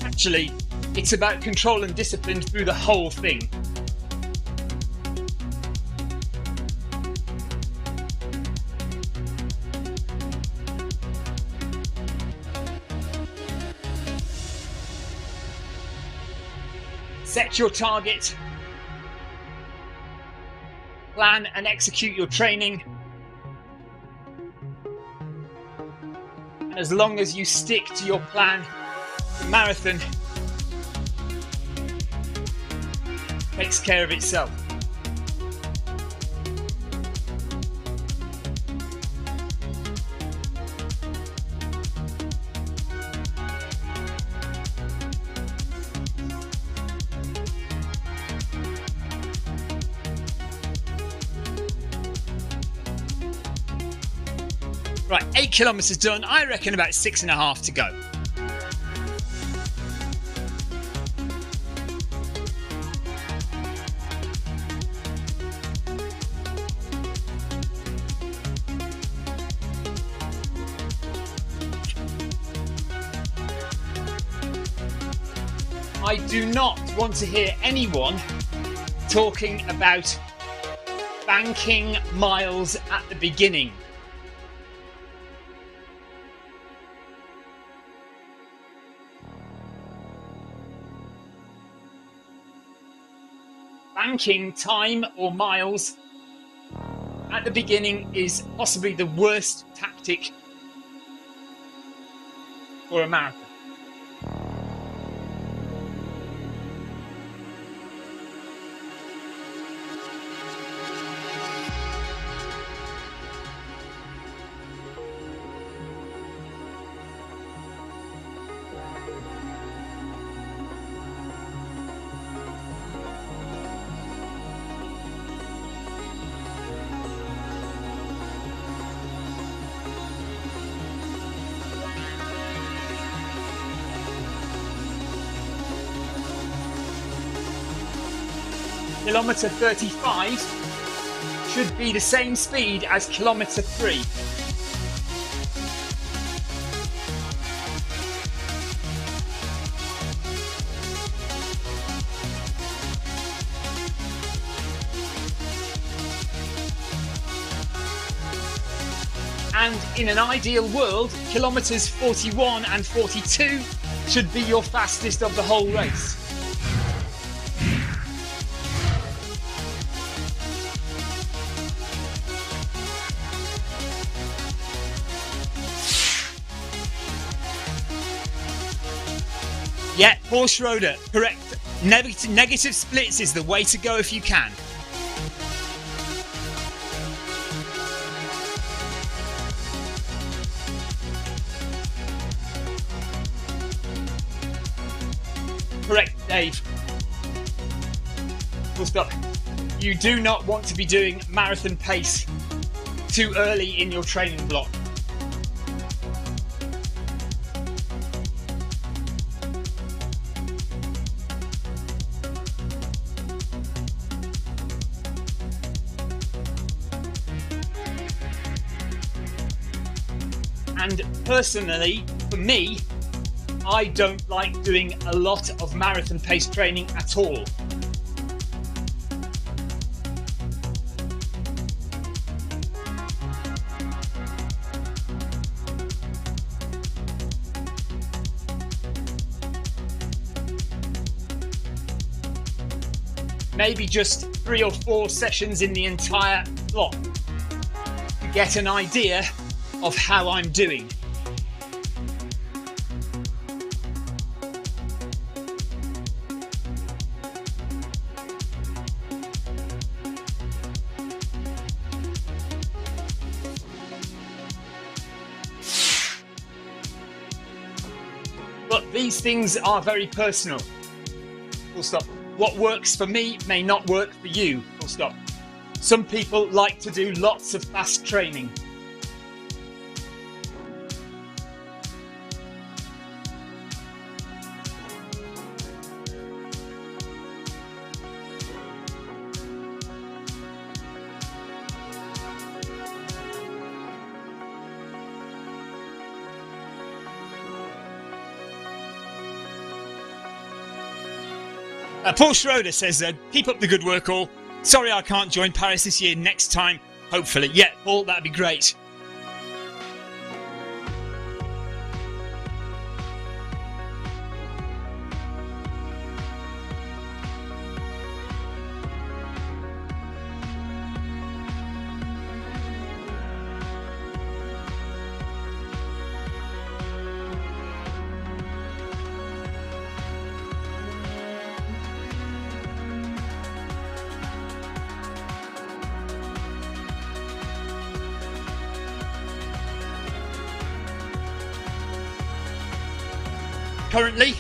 Actually, it's about control and discipline through the whole thing. Set your target, plan and execute your training, and as long as you stick to your plan, the marathon takes care of itself. Right, 8 kilometers done. I reckon about 6.5 to go. I do not want to hear anyone talking about banking miles at the beginning. Banking time or miles at the beginning is possibly the worst tactic for a marathon. Kilometre 35 should be the same speed as kilometre 3. And in an ideal world, kilometres 41 and 42 should be your fastest of the whole race. Yeah, Paul Schroeder, correct. Negative splits is the way to go if you can. correct, Dave. Full stop. You do not want to be doing marathon pace too early in your training block. And personally, for me, I don't like doing a lot of marathon pace training at all. Maybe just 3 or 4 sessions in the entire block to get an idea of how I'm doing. But these things are very personal. Full stop. What works for me may not work for you. Full stop. Some people like to do lots of fast training. Paul Schroeder says, keep up the good work all. Sorry I can't join Paris this year, next time, hopefully. Yeah, Paul, that'd be great. Currently,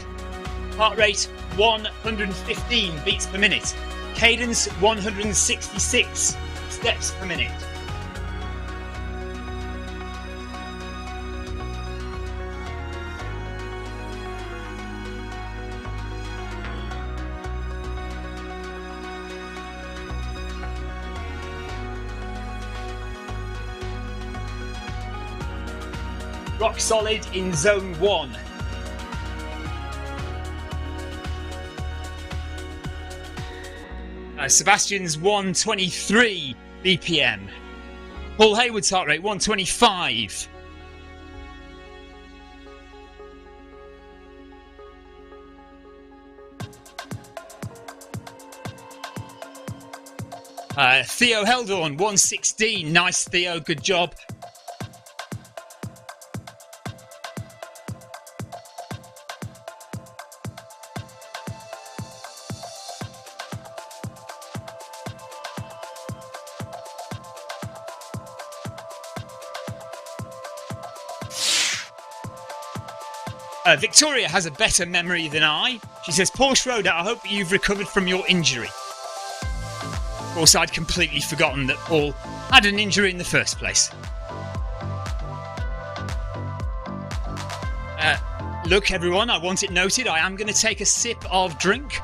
heart rate 115 beats per minute, cadence 166 steps per minute. Rock solid in zone 1. Sebastian's 123 BPM. Paul Hayward's heart rate 125. Theo Heldorn 116. Nice, Theo, good job. Victoria has a better memory than I. She says, Paul Schroeder, I hope you've recovered from your injury. Of course, I'd completely forgotten that Paul had an injury in the first place. Look, everyone, I want it noted. I am going to take a sip of drink.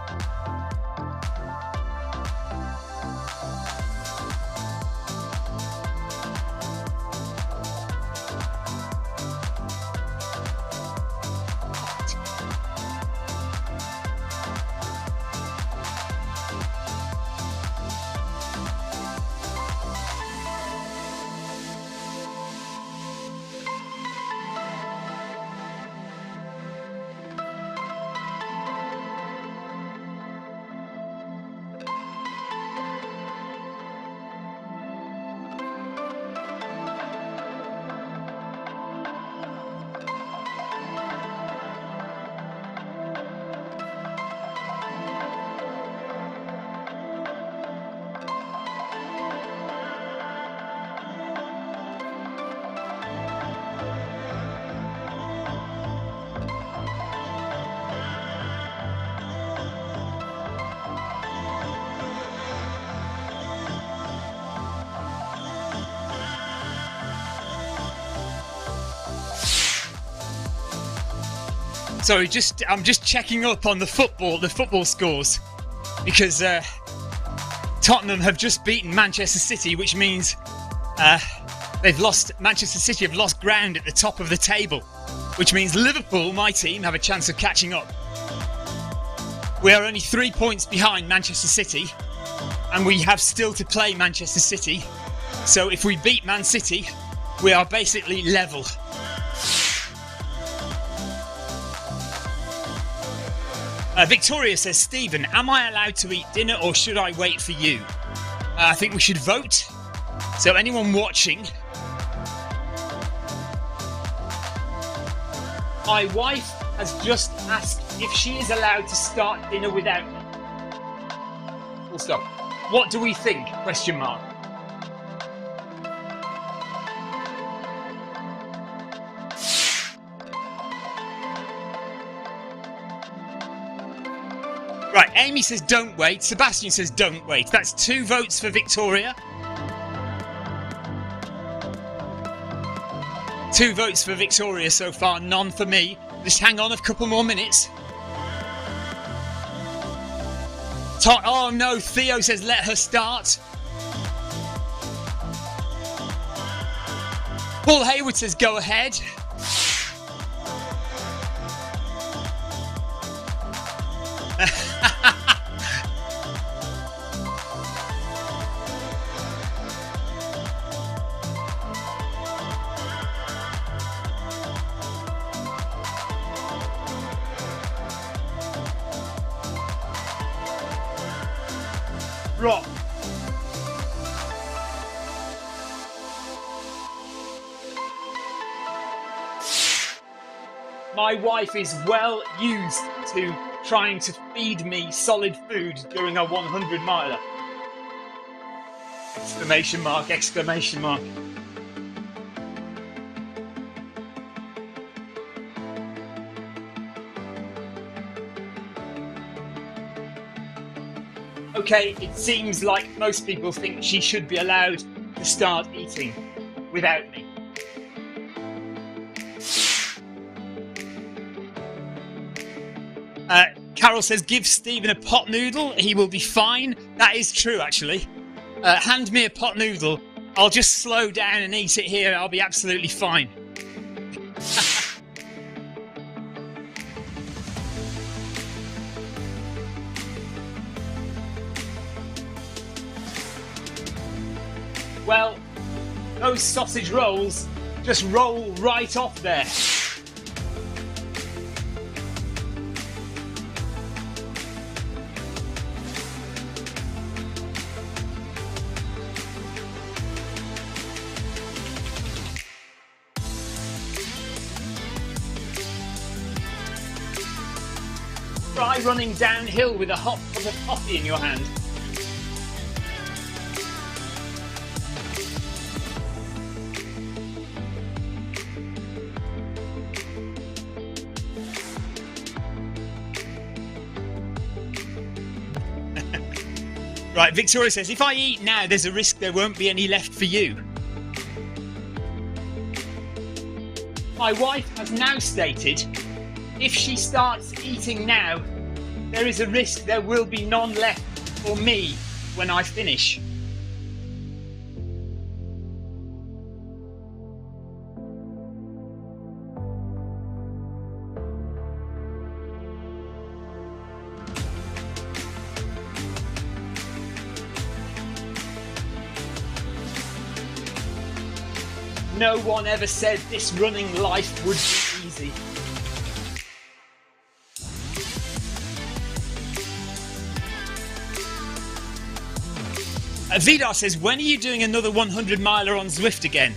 Sorry, I'm just checking up on the football scores, because Tottenham have just beaten Manchester City, which means Manchester City have lost ground at the top of the table, which means Liverpool, my team, have a chance of catching up. We are only 3 points behind Manchester City, and we have still to play Manchester City. So if we beat Man City, we are basically level. Victoria says, Stephen, am I allowed to eat dinner or should I wait for you? I think we should vote. So anyone watching, my wife has just asked if she is allowed to start dinner without me. Full stop. What do we think? Question mark. Right, Amy says don't wait. Sebastian says don't wait. That's 2 votes for Victoria. 2 votes for Victoria so far, none for me. Just hang on a couple more minutes. Oh no, Theo says let her start. Paul Hayward says go ahead. Rock. My wife is well used to trying to feed me solid food during a 100 miler. Exclamation mark, exclamation mark. Okay, it seems like most people think she should be allowed to start eating without me. Carol says, give Stephen a pot noodle, he will be fine. That is true, actually. Hand me a pot noodle, I'll just slow down and eat it here, I'll be absolutely fine. Well, those sausage rolls just roll right off there. Try running downhill with a hot cup of coffee in your hand. Right, Victoria says, if I eat now, there's a risk there won't be any left for you. My wife has now stated, if she starts eating now, there is a risk there will be none left for me when I finish. No one ever said this running life would be easy. Vidar says, when are you doing another 100 miler on Zwift again?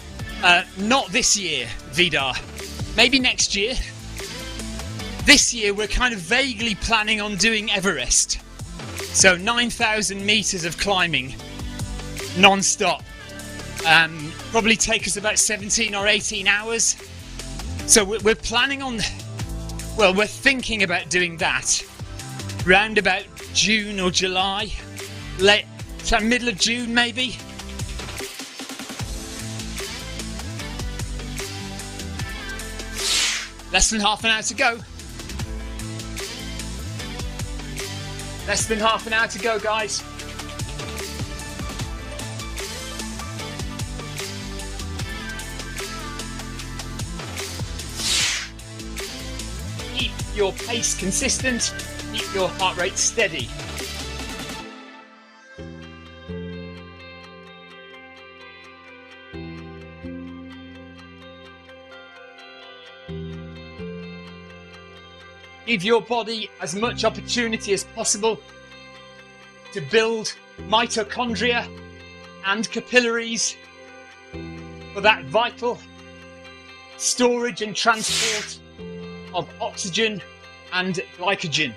Not this year, Vidar. Maybe next year. This year we're kind of vaguely planning on doing Everest. So 9,000 meters of climbing, non-stop. Probably take us about 17 or 18 hours. So we're planning on, well, we're thinking about doing that round about June or July, middle of June maybe. Less than half an hour to go. Less than half an hour to go, guys. Keep your pace consistent, keep your heart rate steady. Give your body as much opportunity as possible to build mitochondria and capillaries for that vital storage and transport of oxygen and glycogen.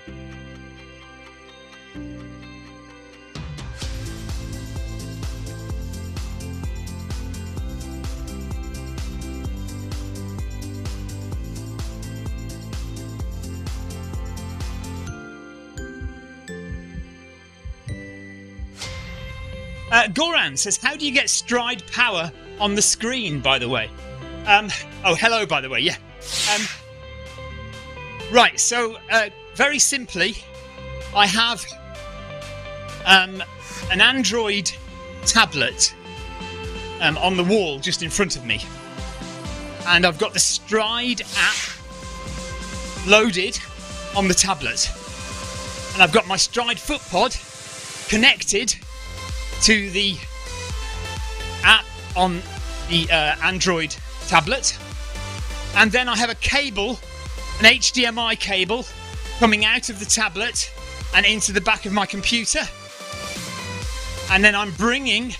Goran says, how do you get stride power on the screen, by the way? Oh, hello, by the way, yeah. Right, so very simply, I have an Android tablet on the wall just in front of me. And I've got the Stride app loaded on the tablet. And I've got my Stride FootPod connected to the app on the Android tablet, and then I have a cable, an HDMI cable, coming out of the tablet and into the back of my computer, and then I'm bringing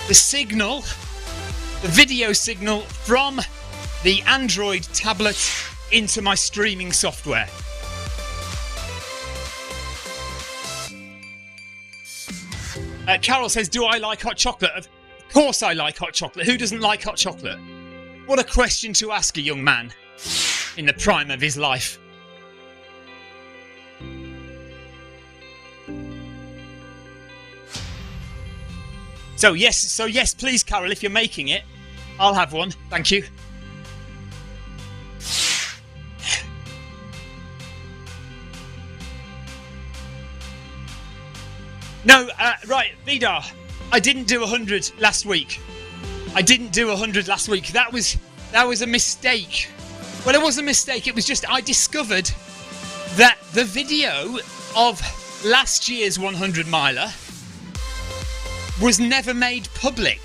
the signal, the video signal from the Android tablet into my streaming software. Carol says, do I like hot chocolate? Of course I like hot chocolate. Who doesn't like hot chocolate? What a question to ask a young man in the prime of his life. So yes, please, Carol, if you're making it, I'll have one. Thank you. No, right, Vidar, I didn't do 100 last week. That was a mistake. Well, it was a mistake. It was just I discovered that the video of last year's 100 miler was never made public.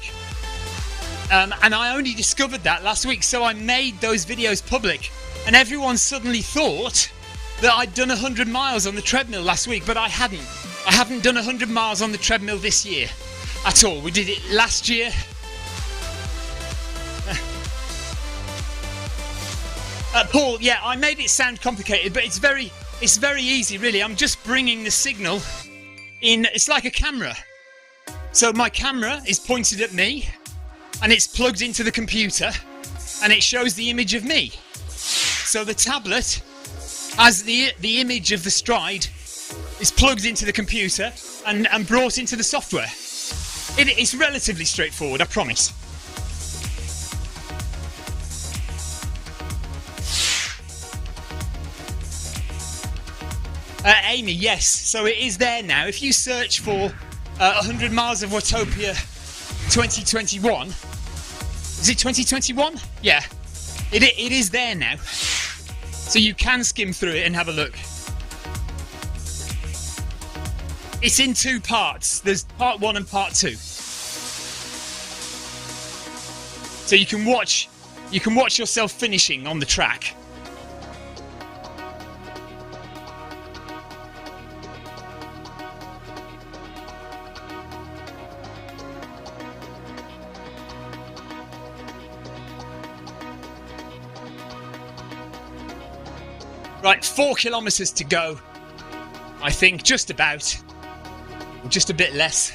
And I only discovered that last week, so I made those videos public. And everyone suddenly thought that I'd done 100 miles on the treadmill last week, but I hadn't. I haven't done 100 miles on the treadmill this year at all. We did it last year. Paul, yeah, I made it sound complicated, but it's very easy, really. I'm just bringing the signal in. It's like a camera. So my camera is pointed at me, and it's plugged into the computer, and it shows the image of me. So the tablet has the image of the Stride is plugged into the computer and brought into the software. It's relatively straightforward, I promise. Amy, yes, so it is there now. If you search for 100 Miles of Watopia 2021, is it 2021? Yeah, it is there now. So you can skim through it and have a look. It's in two parts. There's part 1 and part 2. So you can watch yourself finishing on the track. Right, 4 kilometers to go. I think just about. Just a bit less.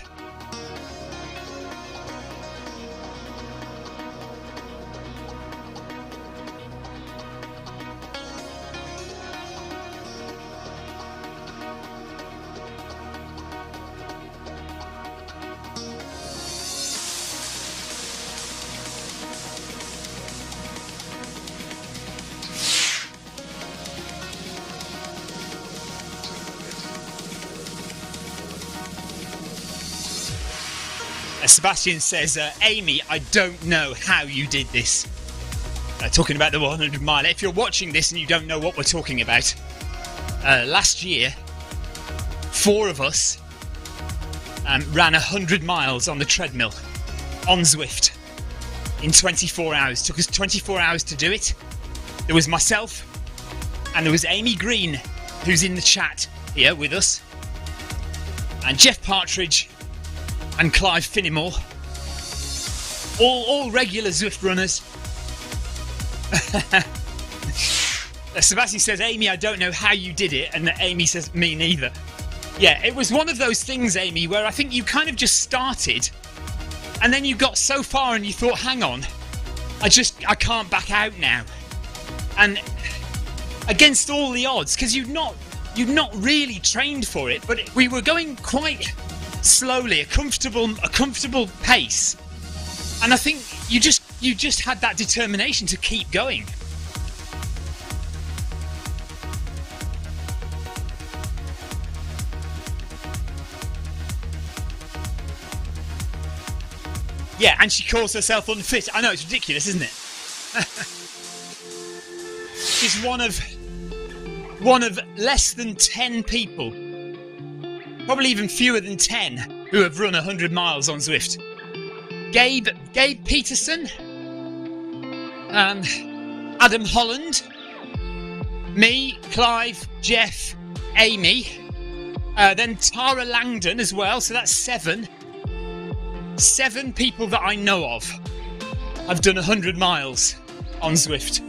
Sebastian says, Amy, I don't know how you did this. Talking about the 100 mile. If you're watching this and you don't know what we're talking about, last year, 4 of us ran 100 miles on the treadmill on Zwift in 24 hours. It took us 24 hours to do it. There was myself and there was Amy Green, who's in the chat here with us, and Jeff Partridge and Clive Finnimore, all regular Zwift runners. Sebastian says, Amy, I don't know how you did it, and Amy says, me neither. Yeah, it was one of those things, Amy, where I think you kind of just started, and then you got so far and you thought, hang on, I can't back out now. And against all the odds, because you'd not really trained for it, but we were going quite slowly, a comfortable pace, and I think you just had that determination to keep going. Yeah, and she calls herself unfit. I know, it's ridiculous, isn't it? She's one of less than 10 people, probably even fewer than 10, who have run 100 miles on Zwift. Gabe Peterson, Adam Holland, me, Clive, Jeff, Amy, then Tara Langdon as well, so that's 7. 7 people that I know of have done 100 miles on Zwift.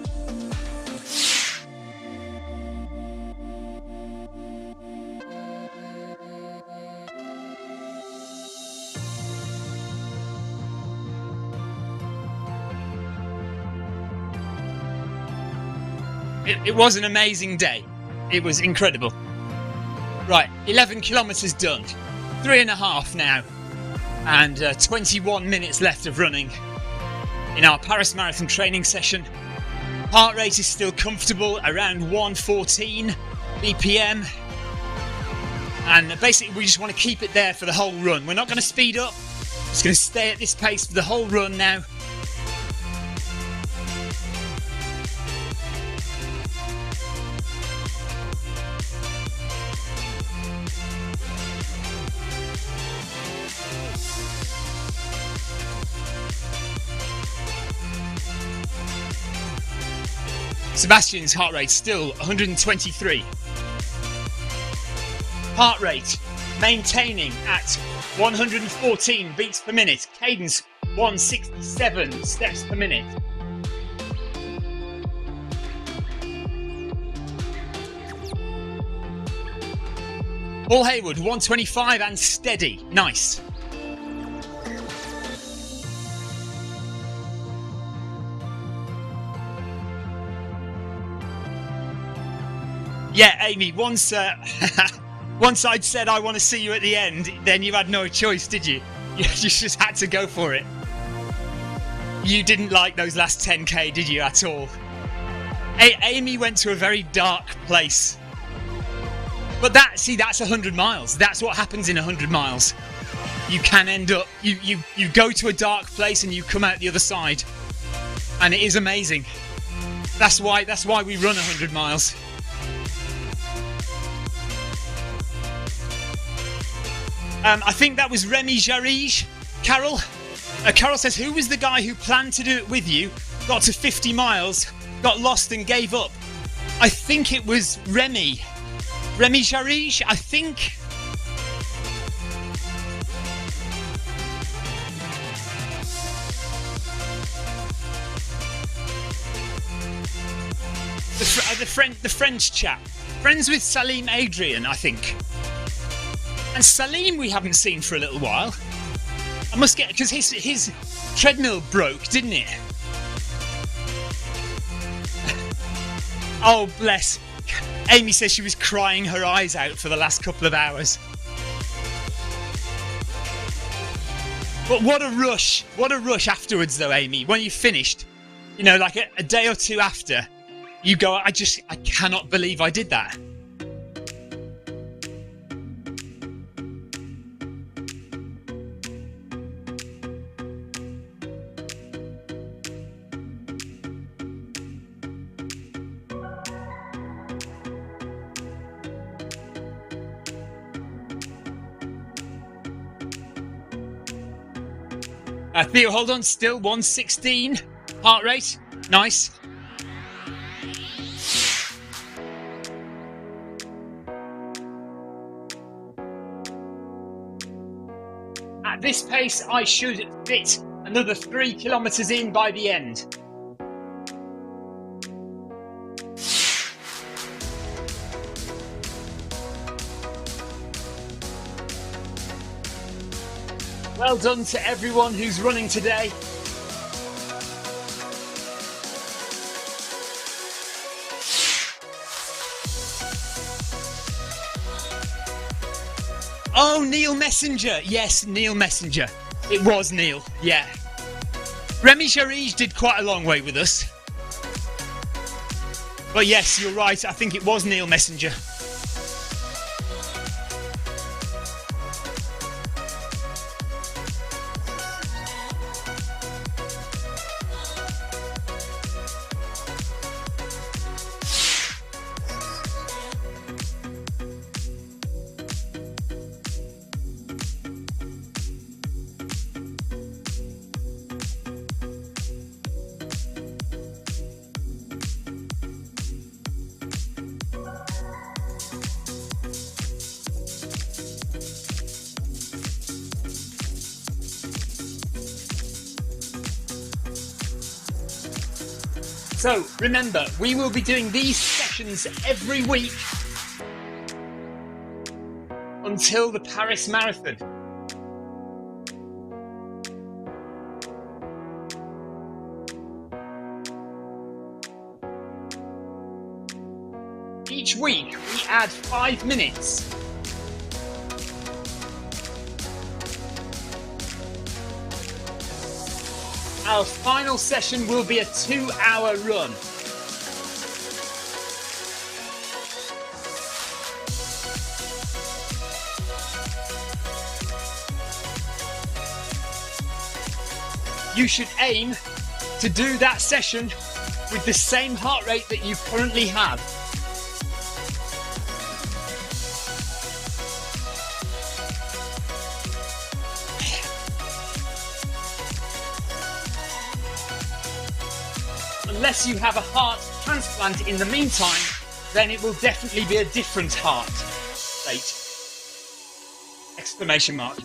It was an amazing day. It was incredible. Right, 11 kilometres done. 3.5 now. And 21 minutes left of running in our Paris Marathon training session. Heart rate is still comfortable, around 114 BPM. And basically we just want to keep it there for the whole run. We're not going to speed up. Just going to stay at this pace for the whole run now. Sebastian's heart rate still 123. Heart rate maintaining at 114 beats per minute. Cadence 167 steps per minute. Paul Haywood 125 and steady. Nice. Yeah, Amy, once I'd said I want to see you at the end, then you had no choice, did you? You just had to go for it. You didn't like those last 10k, did you, at all? Amy went to a very dark place. But that's 100 miles. That's what happens in 100 miles. You can end up, you go to a dark place and you come out the other side. And it is amazing. That's why we run 100 miles. I think that was Remy Jarige. Carol? Carol says, who was the guy who planned to do it with you, got to 50 miles, got lost and gave up? I think it was Remy. Remy Jarige, I think. The French chap. Friends with Salim Adrian, I think. And Salim we haven't seen for a little while. I must get, because his treadmill broke, didn't it? Oh, bless. Amy says she was crying her eyes out for the last couple of hours. But what a rush afterwards though, Amy. When you finished, you know, like a day or two after, you go, I cannot believe I did that. Theo, hold on, still 116 heart rate. Nice. At this pace, I should fit another 3 kilometers in by the end. Well done to everyone who's running today. Oh, Neil Messenger. Yes, Neil Messenger. It was Neil, yeah. Remy Charige did quite a long way with us. But yes, you're right. I think it was Neil Messenger. So remember, we will be doing these sessions every week until the Paris Marathon. Each week we add 5 minutes. Our final session will be a 2-hour run. You should aim to do that session with the same heart rate that you currently have. Unless you have a heart transplant in the meantime, then it will definitely be a different heart rate. Exclamation mark.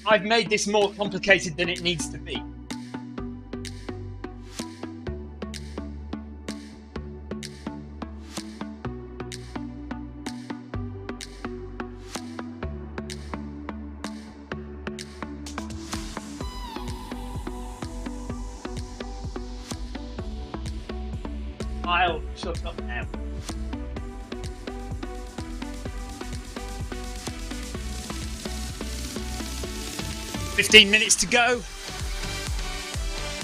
I've made this more complicated than it needs to be. I'll shut up now. "15 minutes to go.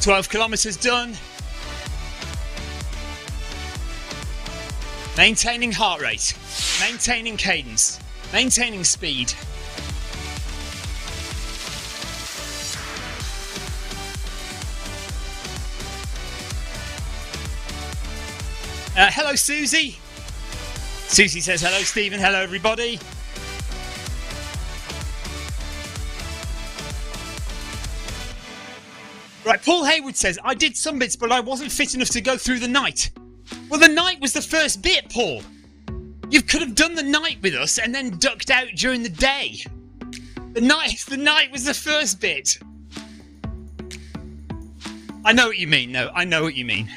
12 kilometers done. Maintaining heart rate, maintaining cadence, maintaining speed. Hello, Susie. Susie says hello, Stephen. Hello, everybody. Right, Paul Hayward says, I did some bits, but I wasn't fit enough to go through the night. Well, the night was the first bit, Paul. You could have done the night with us and then ducked out during the day. The night was the first bit. I know what you mean. No, I know what you mean.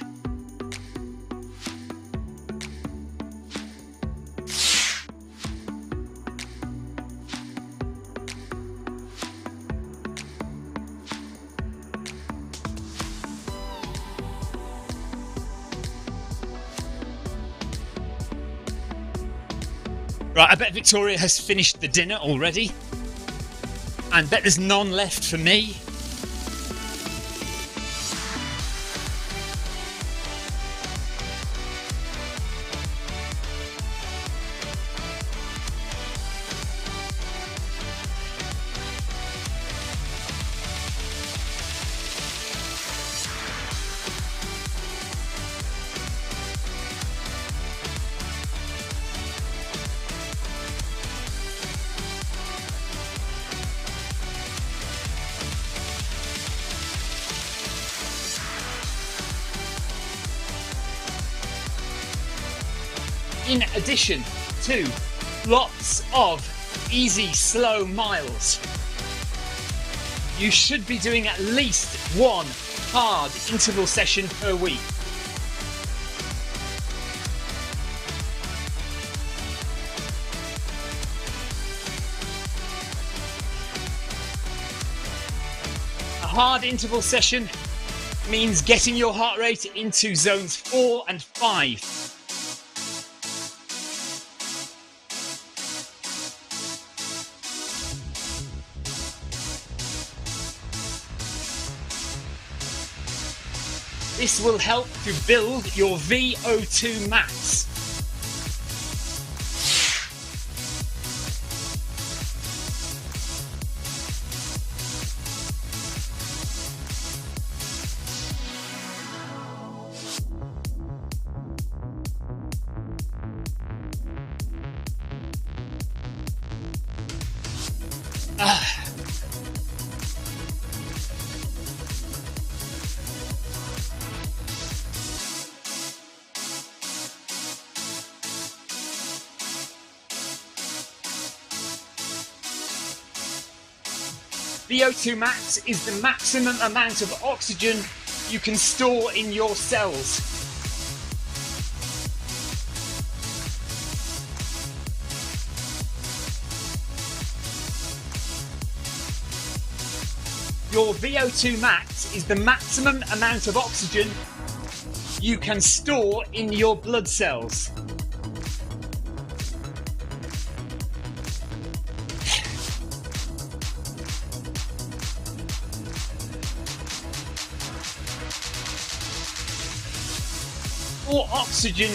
Right, I bet Victoria has finished the dinner already. And bet there's none left for me. in addition to lots of easy, slow miles. You should be doing at least one hard interval session per week. A hard interval session means getting your heart rate into zones 4 and 5. This will help to build your VO2 max. VO2 max is the maximum amount of oxygen you can store in your cells. Your VO2 max is the maximum amount of oxygen you can store in your blood cells. The more oxygen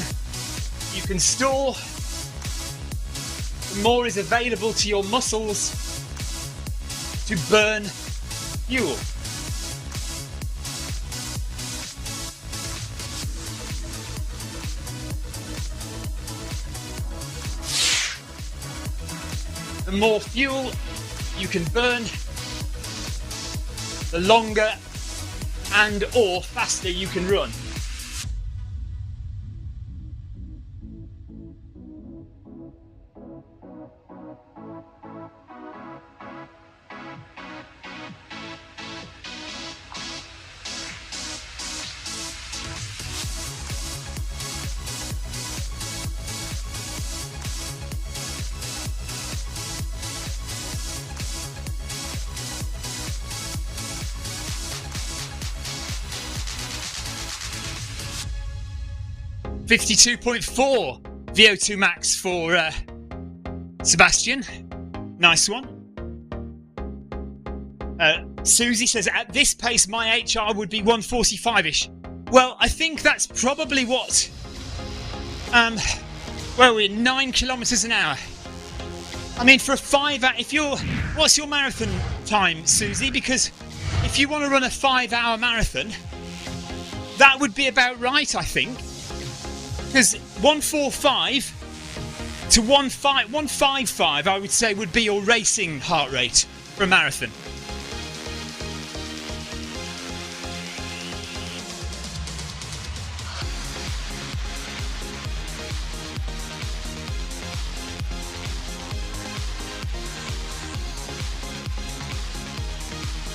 you can store, the more is available to your muscles to burn fuel. The more fuel you can burn, the longer and or faster you can run. .4 VO2 max for Sebastian. Nice one. Susie says, at this pace my HR would be 145-ish. Well, I think that's probably what... well, we're 9 kilometers an hour. I mean, for a 5 hour... What's your marathon time, Susie? Because if you want to run a 5-hour marathon, that would be about right, I think. Because 145 to 155, I would say, would be your racing heart rate for a marathon.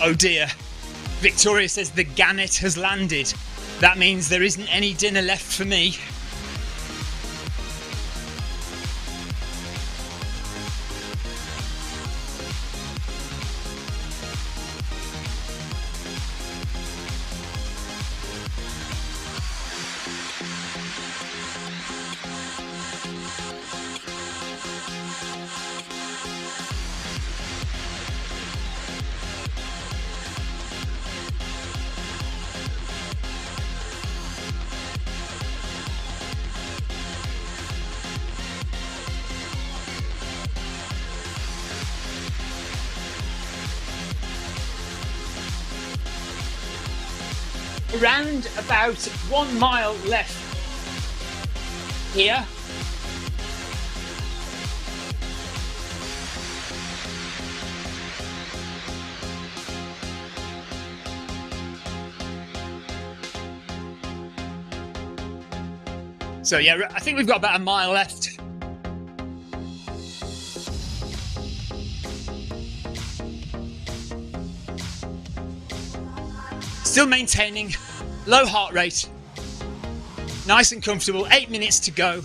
Oh dear. Victoria says the gannet has landed. That means there isn't any dinner left for me. Around about 1 mile left here. So yeah, I think we've got about a mile left. Still maintaining low heart rate, nice and comfortable, 8 minutes to go.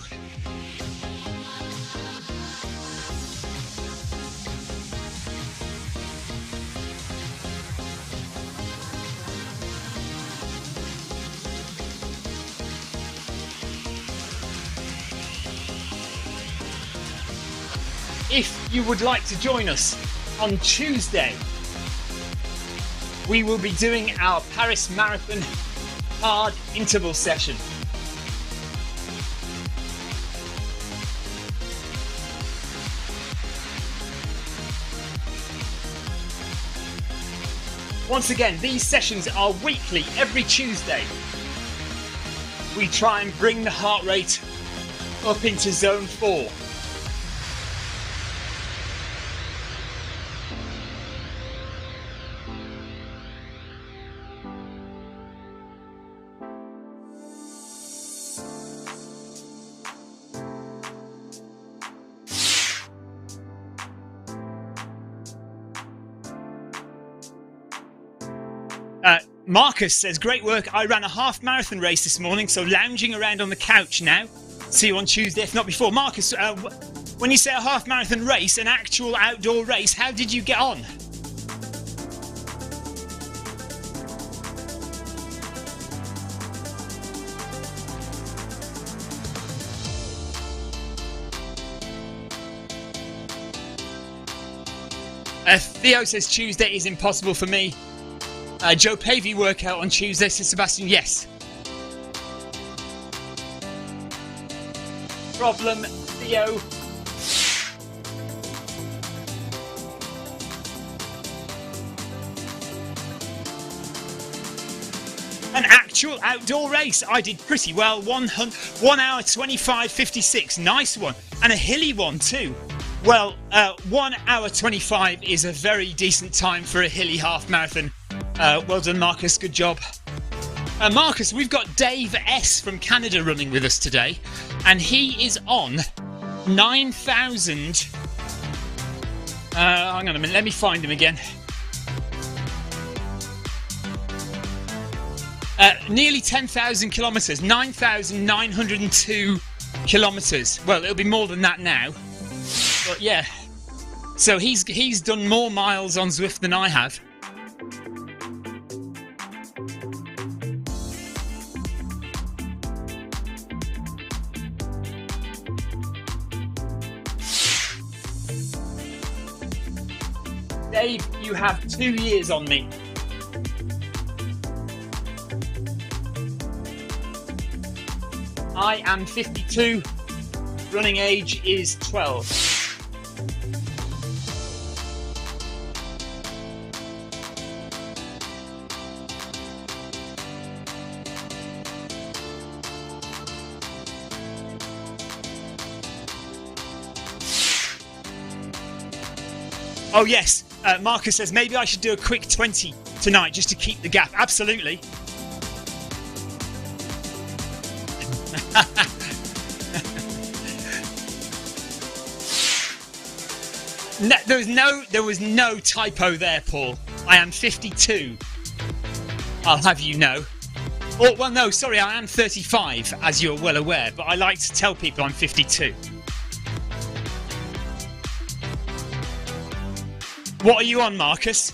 If you would like to join us on Tuesday, we will be doing our Paris Marathon hard interval session. Once again, these sessions are weekly, every Tuesday. We try and bring the heart rate up into zone 4. Marcus says, great work. I ran a half marathon race this morning, so lounging around on the couch now. See you on Tuesday, if not before. Marcus, when you say a half marathon race, an actual outdoor race, how did you get on? Theo says Tuesday is impossible for me. Joe Pavey workout on Tuesday, says Sebastian. Yes. Problem, Theo. An actual outdoor race. I did pretty well. 1 hour 25:56. Nice one. And a hilly one too. Well, 1 hour 25 is a very decent time for a hilly half marathon. Well done, Marcus. Good job. Marcus, we've got Dave S from Canada running with us today, and he is on 9,000. Hang on a minute. Let me find him again. Nearly 10,000 kilometres. 9,902 kilometres. Well, it'll be more than that now. But yeah. So he's done more miles on Zwift than I have. Dave, you have 2 years on me. I am 52. Running age is 12. Oh yes, Marcus says maybe I should do a quick 20 tonight just to keep the gap. Absolutely. No, there was no typo there, Paul. I am 52. I'll have you know. Oh, well, no, sorry, I am 35, as you're well aware, but I like to tell people I'm 52. What are you on, Marcus?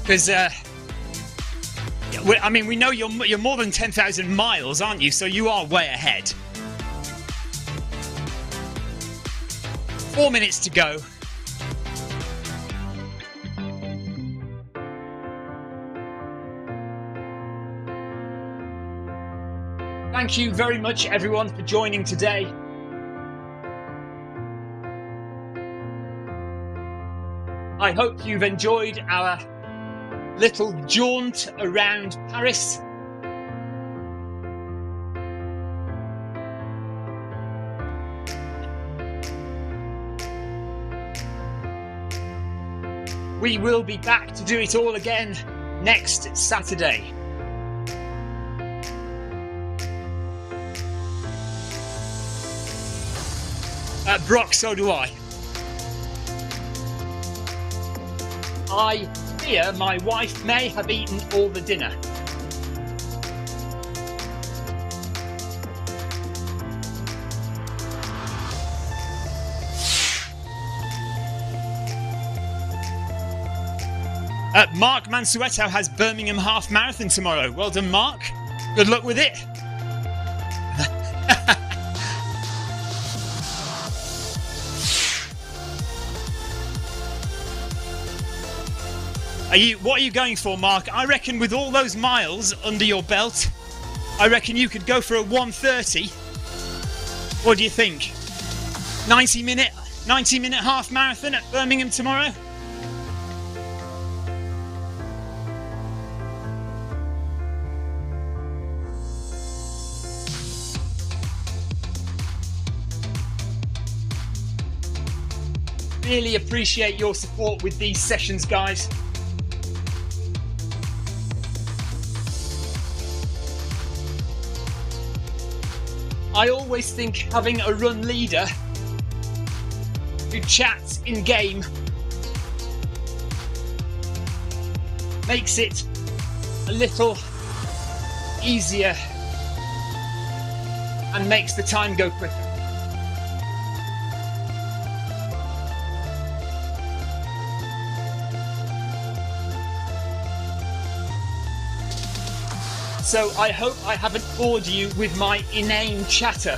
Because, I mean, we know you're more than 10,000 miles, aren't you? So you are way ahead. 4 minutes to go. Thank you very much, everyone, for joining today. I hope you've enjoyed our little jaunt around Paris. We will be back to do it all again next Saturday. Brock, so do I. I fear my wife may have eaten all the dinner. Mark Mansueto has Birmingham Half Marathon tomorrow. Well done, Mark. Good luck with it. What are you going for, Mark? I reckon with all those miles under your belt, I reckon you could go for a 1:30. What do you think? 90-minute half marathon at Birmingham tomorrow? Really appreciate your support with these sessions, guys. I always think having a run leader who chats in game makes it a little easier and makes the time go quicker. So I hope I haven't bored you with my inane chatter.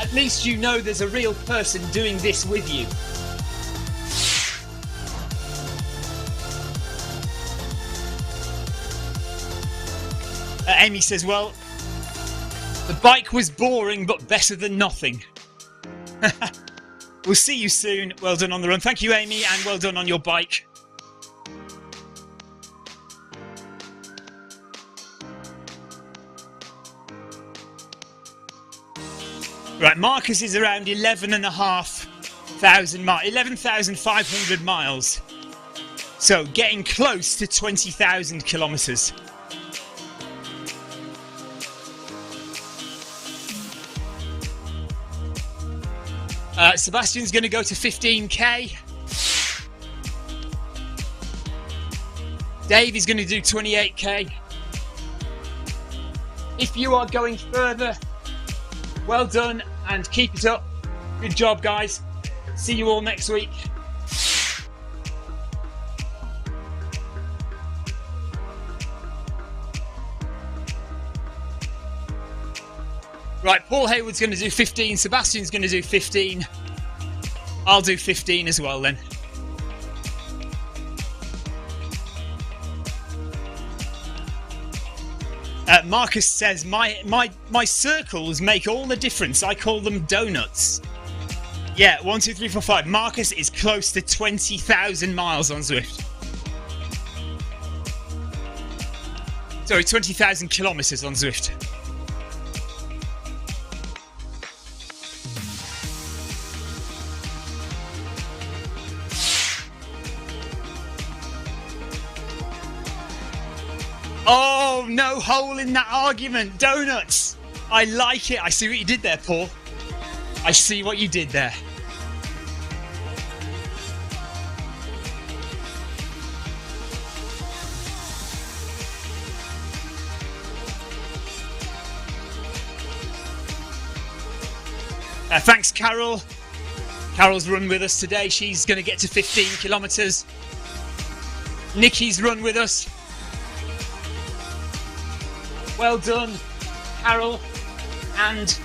At least you know there's a real person doing this with you. Amy says, well, the bike was boring, but better than nothing. We'll see you soon. Well done on the run. Thank you, Amy, and well done on your bike. Right, Marcus is around 11,500 miles. So getting close to 20,000 kilometres. Sebastian's going to go to 15k. Dave is going to do 28k. If you are going further, well done and keep it up. Good job, guys. See you all next week. Right, Paul Hayward's going to do 15. Sebastian's going to do 15. I'll do 15 as well then. Marcus says, my circles make all the difference. I call them donuts. Yeah, 1, 2, 3, 4, 5. Marcus is close to 20,000 miles on Zwift. Sorry, 20,000 kilometres on Zwift. Oh, no hole in that argument. Donuts. I like it. I see what you did there, Paul. I see what you did there. Thanks, Carol. Carol's run with us today. She's going to get to 15 kilometres. Nikki's run with us. Well done, Carol, and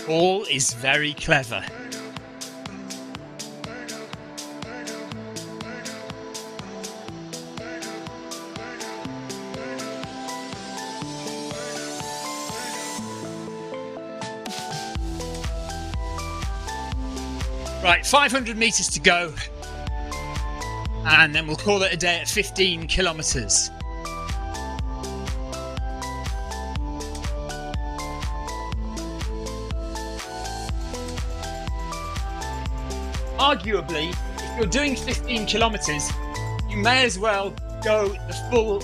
Paul is very clever. Right, 500 meters to go, and then we'll call it a day at 15 kilometers. Arguably, if you're doing 15 kilometers, you may as well go the full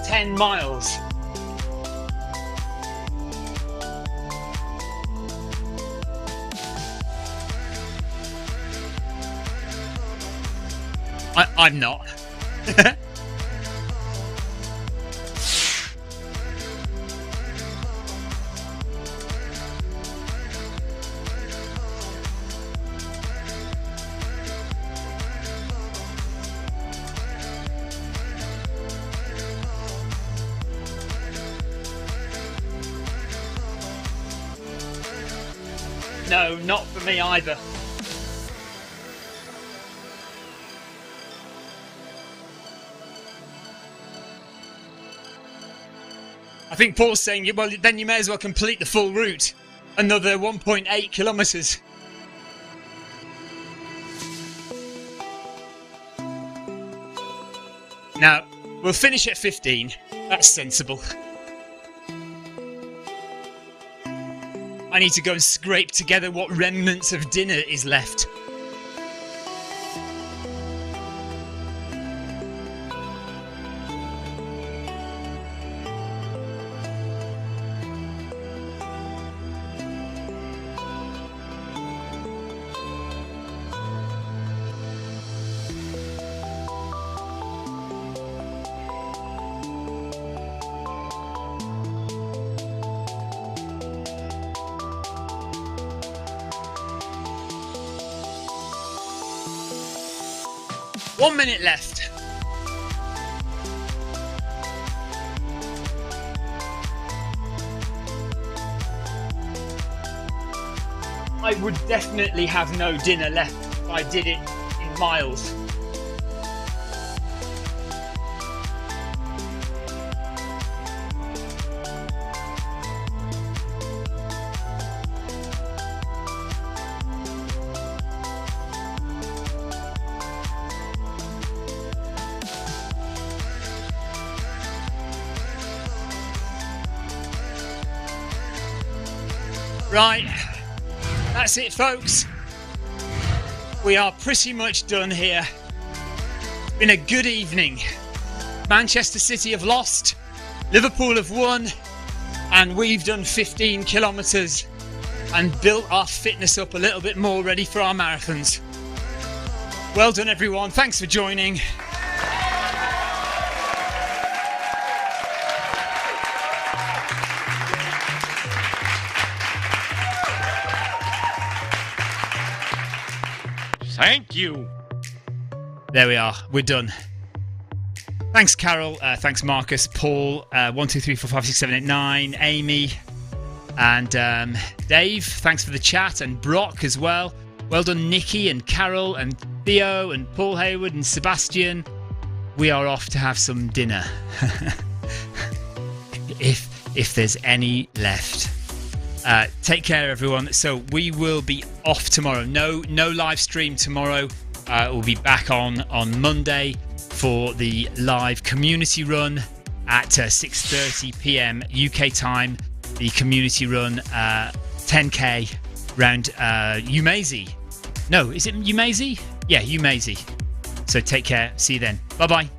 10 miles. I'm not. No, not for me either. I think Paul's saying, well, then you may as well complete the full route. Another 1.8 kilometres. Now, we'll finish at 15. That's sensible. I need to go and scrape together what remnants of dinner is left. One minute left. I would definitely have no dinner left if I did it in miles. Right, that's it, folks. We are pretty much done here. It's been a good evening. Manchester City have lost, Liverpool have won, and we've done 15 kilometres and built our fitness up a little bit more, ready for our marathons. Well done, everyone. Thanks for joining. Thank you. There we are. We're done. Thanks, Carol. Thanks, Marcus, Paul, 1, 2, 3, 4, 5, 6, 7, 8, 9, Amy, and Dave. Thanks for the chat, and Brock as well. Well done, Nikki and Carol and Theo and Paul Hayward and Sebastian. We are off to have some dinner, if there's any left. Take care, everyone. So we will be off tomorrow. No live stream tomorrow. We'll be back on Monday for the live community run at 6:30 p.m. UK time. The community run 10k round Umazi. No, is it Umazi? Yeah, Umazi. So take care. See you then. Bye bye.